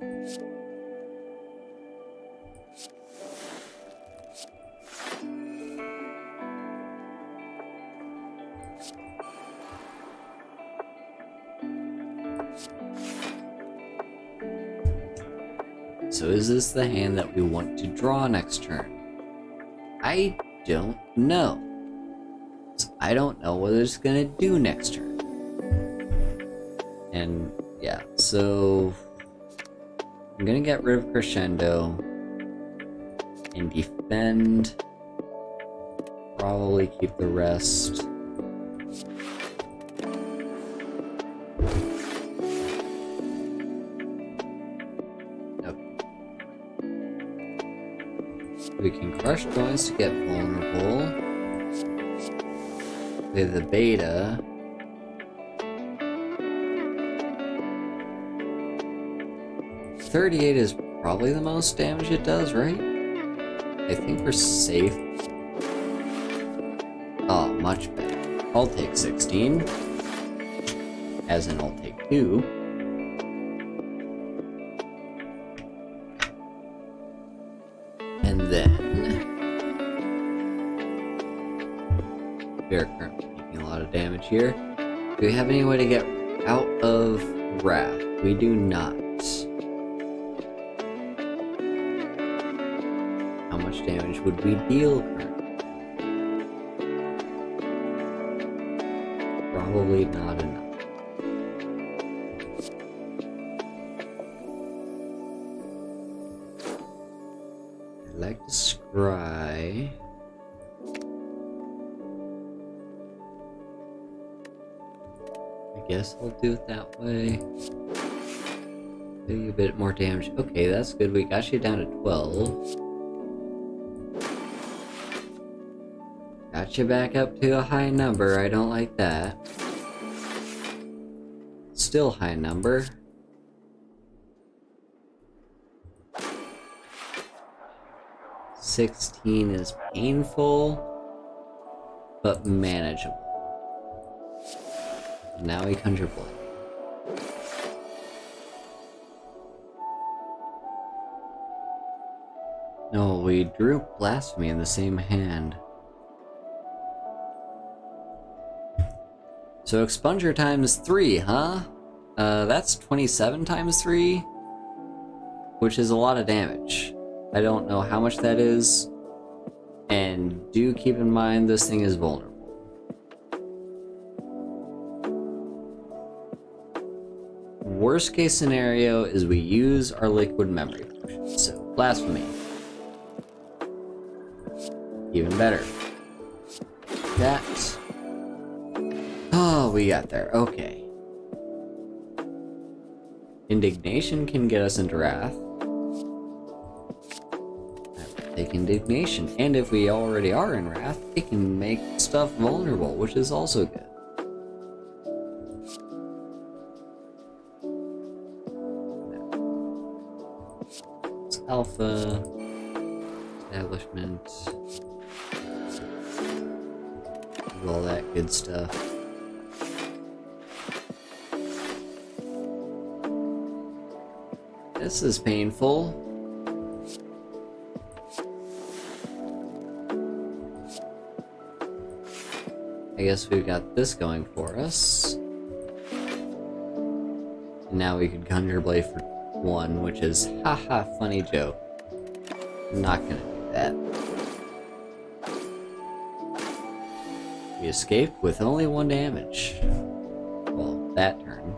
Speaker 1: So is this the hand that we want to draw next turn? I don't know. So I don't know what it's gonna do next turn. And yeah, so I'm gonna get rid of Crescendo and defend. Probably keep the rest. We can crush joints to get vulnerable. With the beta. $38 is probably the most damage it does, right? I think we're safe. Oh, much better. I'll take 16. As in, I'll take 2. And then we are currently taking a lot of damage here. Do we have any way to get out of Wrath? We do not. How much damage would we deal currently? Probably not enough. like to scry. I guess I'll do it that way. Do you a bit more damage. Okay, that's good. We got you down to 12. Got you back up to a high number. I don't like that. Still high number. $16 is painful, but manageable. Now we conjure blood. No, we drew Blasphemy in the same hand. So expunger times 3, huh? That's 27 times 3, which is a lot of damage. I don't know how much that is, and do keep in mind this thing is vulnerable. Worst case scenario is we use our liquid memory potion, so Blasphemy. Even better. That. Oh, we got there. Okay. Indignation can get us into Wrath. I will take Indignation. And if we already are in Wrath, it can make stuff vulnerable, which is also good. It's Alpha. Establishment. All that good stuff. This is painful. I guess we've got this going for us. And now we could conjure blade for 1, which is haha funny joke. I'm not gonna do that. We escaped with only 1 damage. Well, that turn.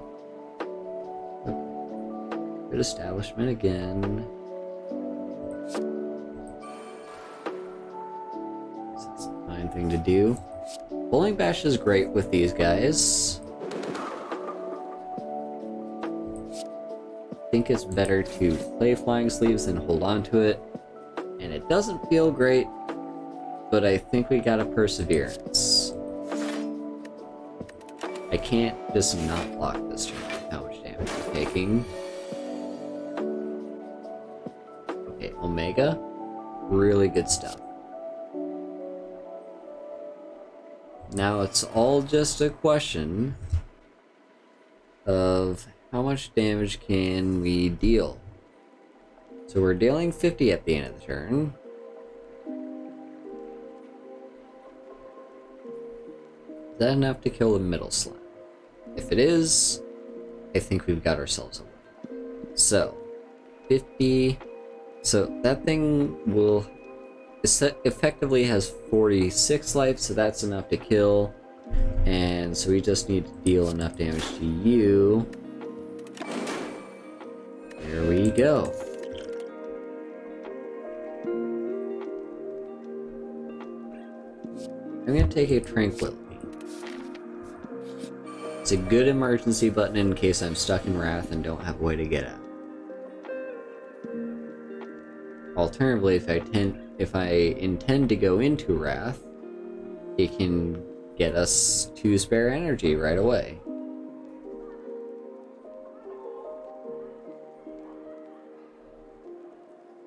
Speaker 1: Good establishment again. That's a fine thing to do. Bowling Bash is great with these guys. I think it's better to play Flying Sleeves than hold on to it. And it doesn't feel great, but I think we got a Perseverance. I can't just not block this turn with how much damage we're taking. Okay, Omega. Really good stuff. Now it's all just a question of how much damage can we deal. So we're dealing 50 at the end of the turn. Is that enough to kill the middle slime? If it is, I think we've got ourselves a win. So, 50. So that thing will effectively has 46 life, so that's enough to kill. And so we just need to deal enough damage to you. There we go. I'm gonna take a Tranquility. It's a good emergency button in case I'm stuck in Wrath and don't have a way to get out. Alternatively, if I intend to go into Wrath, it can get us 2 spare energy right away.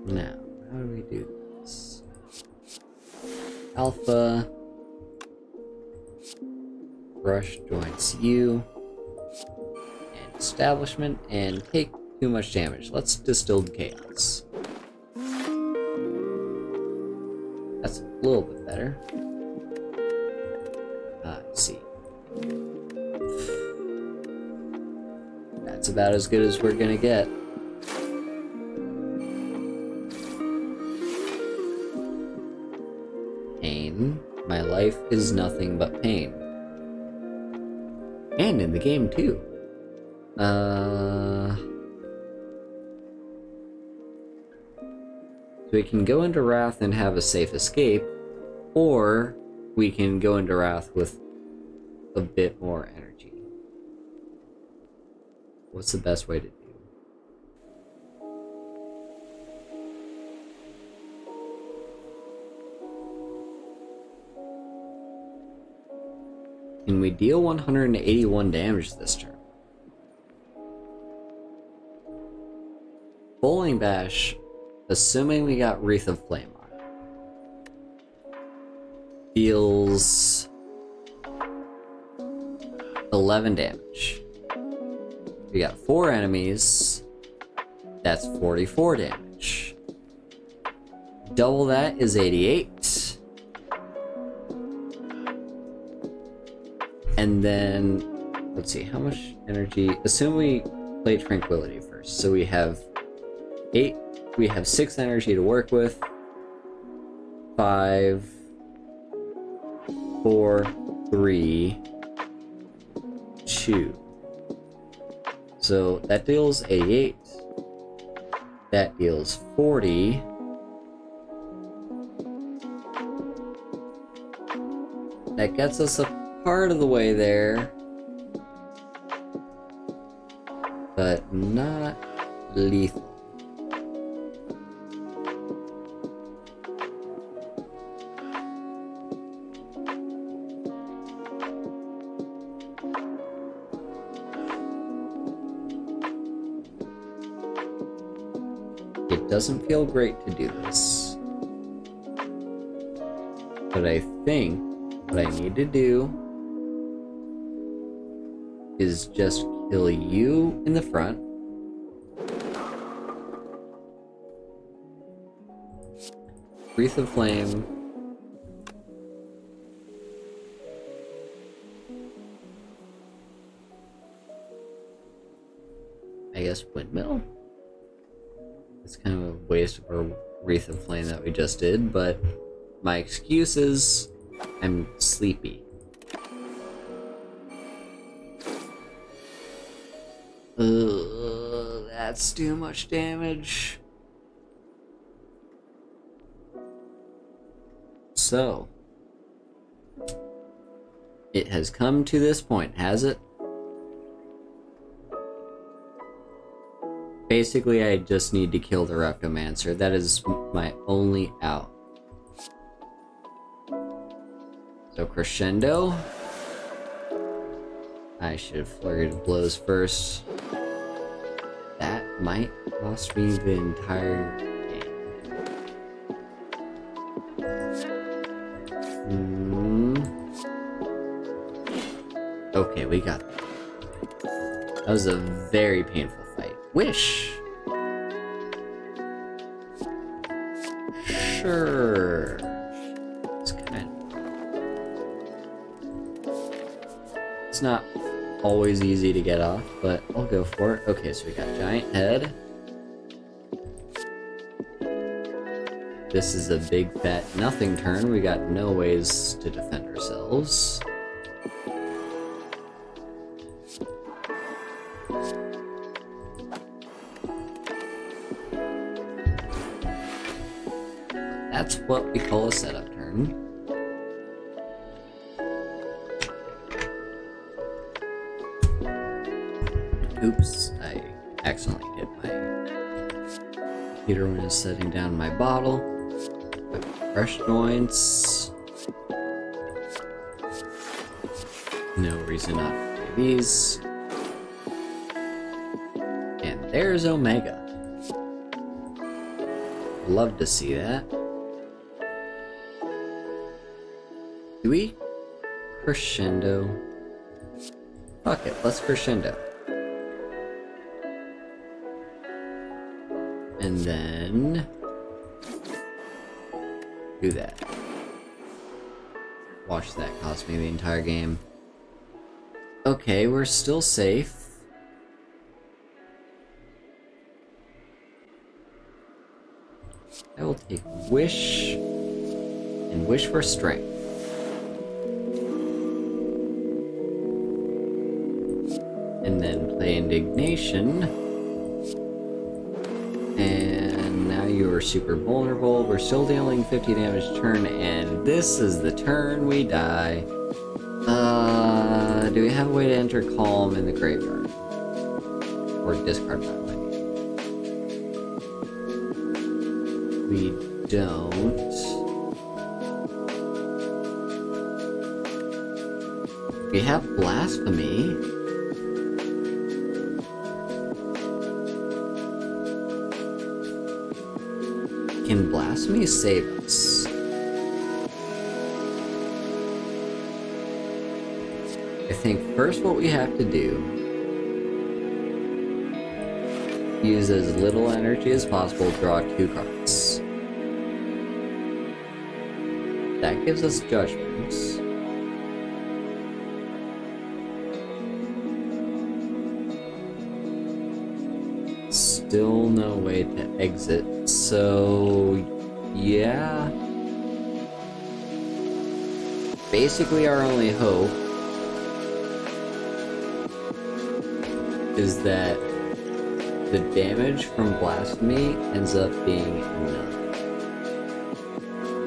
Speaker 1: Now, how do we do this? Alpha. Rush joins you. And Establishment, and take too much damage. Let's Distilled Chaos. That's a little bit better. Let's see. That's about as good as we're gonna get. Pain. My life is nothing but pain. And in the game too. So we can go into Wrath and have a safe escape, or we can go into Wrath with a bit more energy. What's the best way to do? Can we deal 181 damage this turn? Bowling Bash, assuming we got Wreath of Flame on it, deals 11 damage. We got 4 enemies, that's 44 damage. Double that is 88. And then, let's see, how much energy? Assume we play Tranquility first. So we have 6 energy to work with. 5, 4, 3, 2. So that deals 88. That deals 40. That gets us a part of the way there, but not lethal. It doesn't feel great to do this, but I think what I need to do is just kill you in the front. Wreath of Flame. I guess Windmill? It's kind of a waste of a Wreath of Flame that we just did, but my excuse is I'm sleepy. That's too much damage. So, it has come to this point, has it? Basically, I just need to kill the Reptomancer. That is my only out. So, Crescendo. I should have flurried blows first. That might cost me the entire game. Okay, we got that. That was a very painful fight. Wish! Sure. It's not always easy to get off, but I'll go for it. Okay, so we got Giant Head. This is a big fat nothing turn. We got no ways to defend ourselves. That's what we call a setup turn. Oops, I accidentally hit my computer when I was setting down my bottle. Fresh joints. No reason not to play these. And there's Omega. Love to see that. Do we crescendo? Fuck it, let's crescendo. And then do that. Watch that cost me the entire game. Okay, we're still safe. I will take Wish and Wish for Strength. And then play Indignation. And now you are we're super vulnerable. We're still dealing 50 damage a turn, and this is the turn we die. Do we have a way to enter Calm in the graveyard? Or discard that way? We don't. We have Blasphemy. Can Blasphemy save us? I think first what we have to do, use as little energy as possible, draw 2 cards. That gives us Judgments. Still no way to exit, so yeah. Basically our only hope is that the damage from Blasphemy ends up being enough.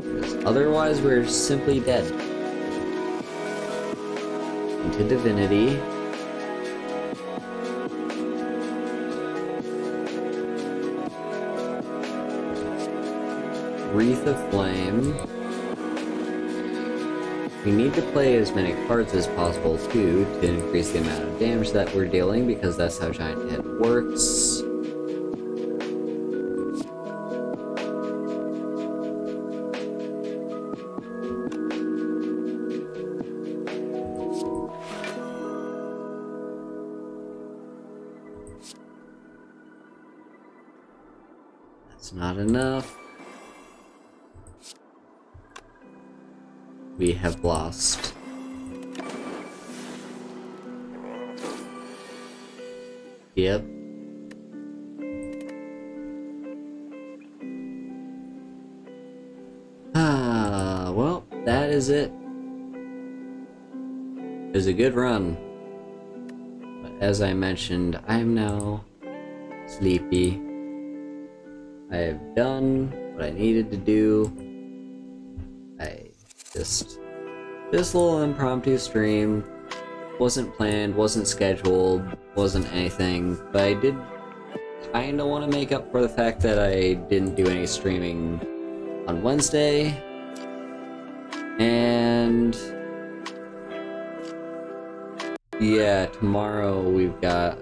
Speaker 1: Because otherwise we're simply dead. Into Divinity. Wreath of Flame. We need to play as many cards as possible too to increase the amount of damage that we're dealing, because that's how Giant Head works. That's not enough. We have lost. Yep. Well, that is it. It was a good run. But as I mentioned, I am now sleepy. I have done what I needed to do. This little impromptu stream wasn't planned, wasn't scheduled, wasn't anything, but I did kinda want to make up for the fact that I didn't do any streaming on Wednesday. And yeah, tomorrow we've got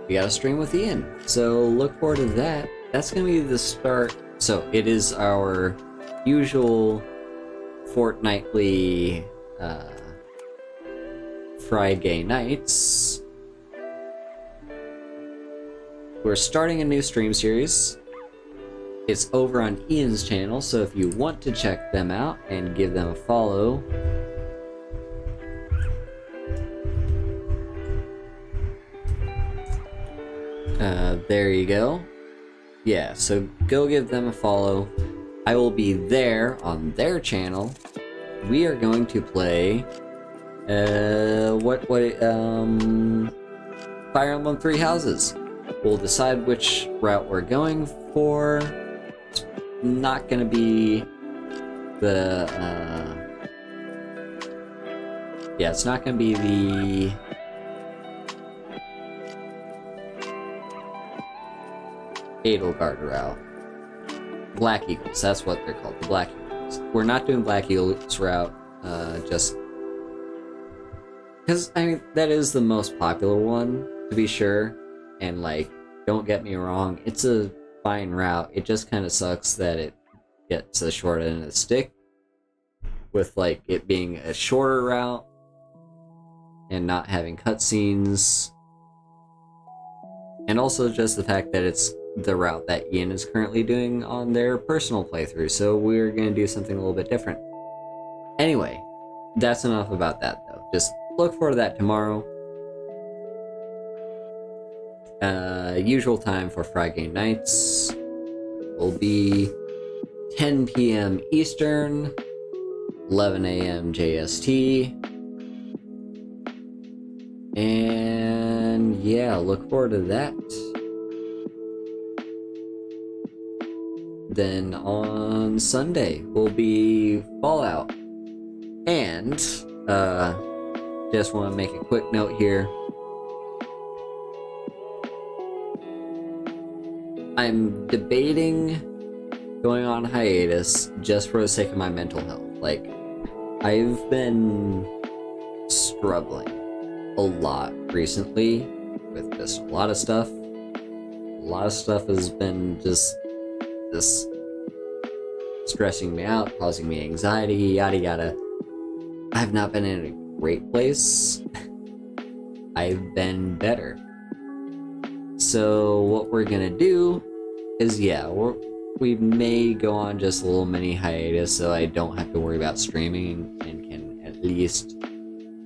Speaker 1: we got a stream with Ian, so look forward to that. That's gonna be the start. So it is our usual fortnightly Friday nights. We're starting a new stream series. It's over on Ian's channel, so if you want to check them out and give them a follow, there you go. Yeah, so go give them a follow. I will be there on their channel. We are going to play Fire Emblem Three Houses. We'll decide which route we're going for. It's not gonna be the yeah, it's not gonna be the Edelgard route. Black Eagles, that's what they're called, the Black Eagles. We're not doing Black Eagles route, just because, I mean, that is the most popular one, to be sure, and, like, don't get me wrong, it's a fine route. It just kind of sucks that it gets the short end of the stick, with, like, it being a shorter route, and not having cutscenes, and also just the fact that it's the route that Ian is currently doing on their personal playthrough, so we're gonna do something a little bit different. Anyway, that's enough about that though. Just look forward to that tomorrow. Usual time for Friday nights will be 10 p.m. Eastern, 11 a.m. JST. And yeah, look forward to that. then on Sunday will be Fallout. And, just want to make a quick note here. I'm debating going on hiatus just for the sake of my mental health. Like, I've been struggling a lot recently with just a lot of stuff. A lot of stuff has been just stressing me out, causing me anxiety, yada yada. I've not been in a great place. I've been better. So what we're gonna do is, we may go on just a little mini hiatus so I don't have to worry about streaming and can at least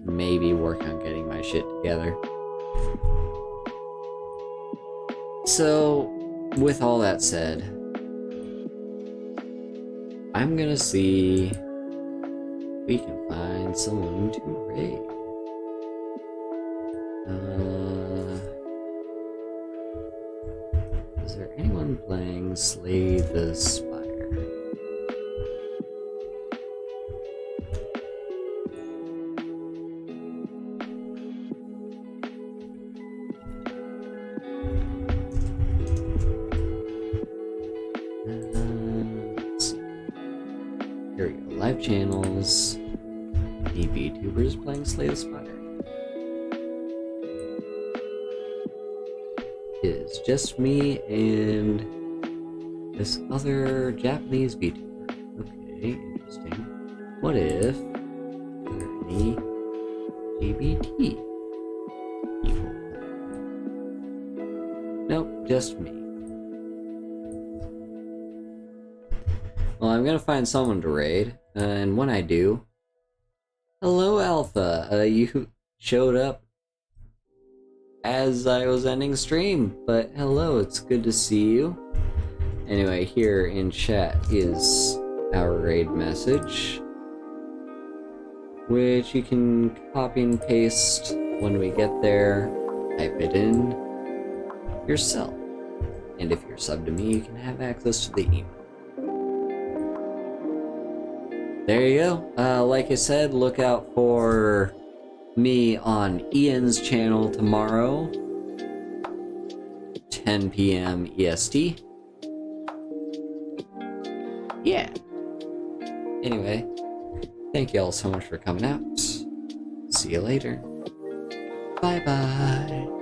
Speaker 1: maybe work on getting my shit together. So, with all that said, I'm gonna see if we can find someone to raid. Is there anyone playing Slay the Spire? Let's see. Here we go. Live channels. The Vtubers playing Slay the Spire. It's just me and this other Japanese VTuber. Okay, interesting. What if there are any LGBT people? Nope, just me. Well, I'm gonna find someone to raid, and when I do... Hello, Alpha! You showed up as I was ending stream, but hello, it's good to see you. Anyway, here in chat is our raid message, which you can copy and paste when we get there, type it in yourself, and if you're subbed to me, you can have access to the email. There you go. Like I said, look out for me on Ian's channel tomorrow, 10 p.m. EST. Yeah. Anyway, thank you all so much for coming out. See you later. Bye bye.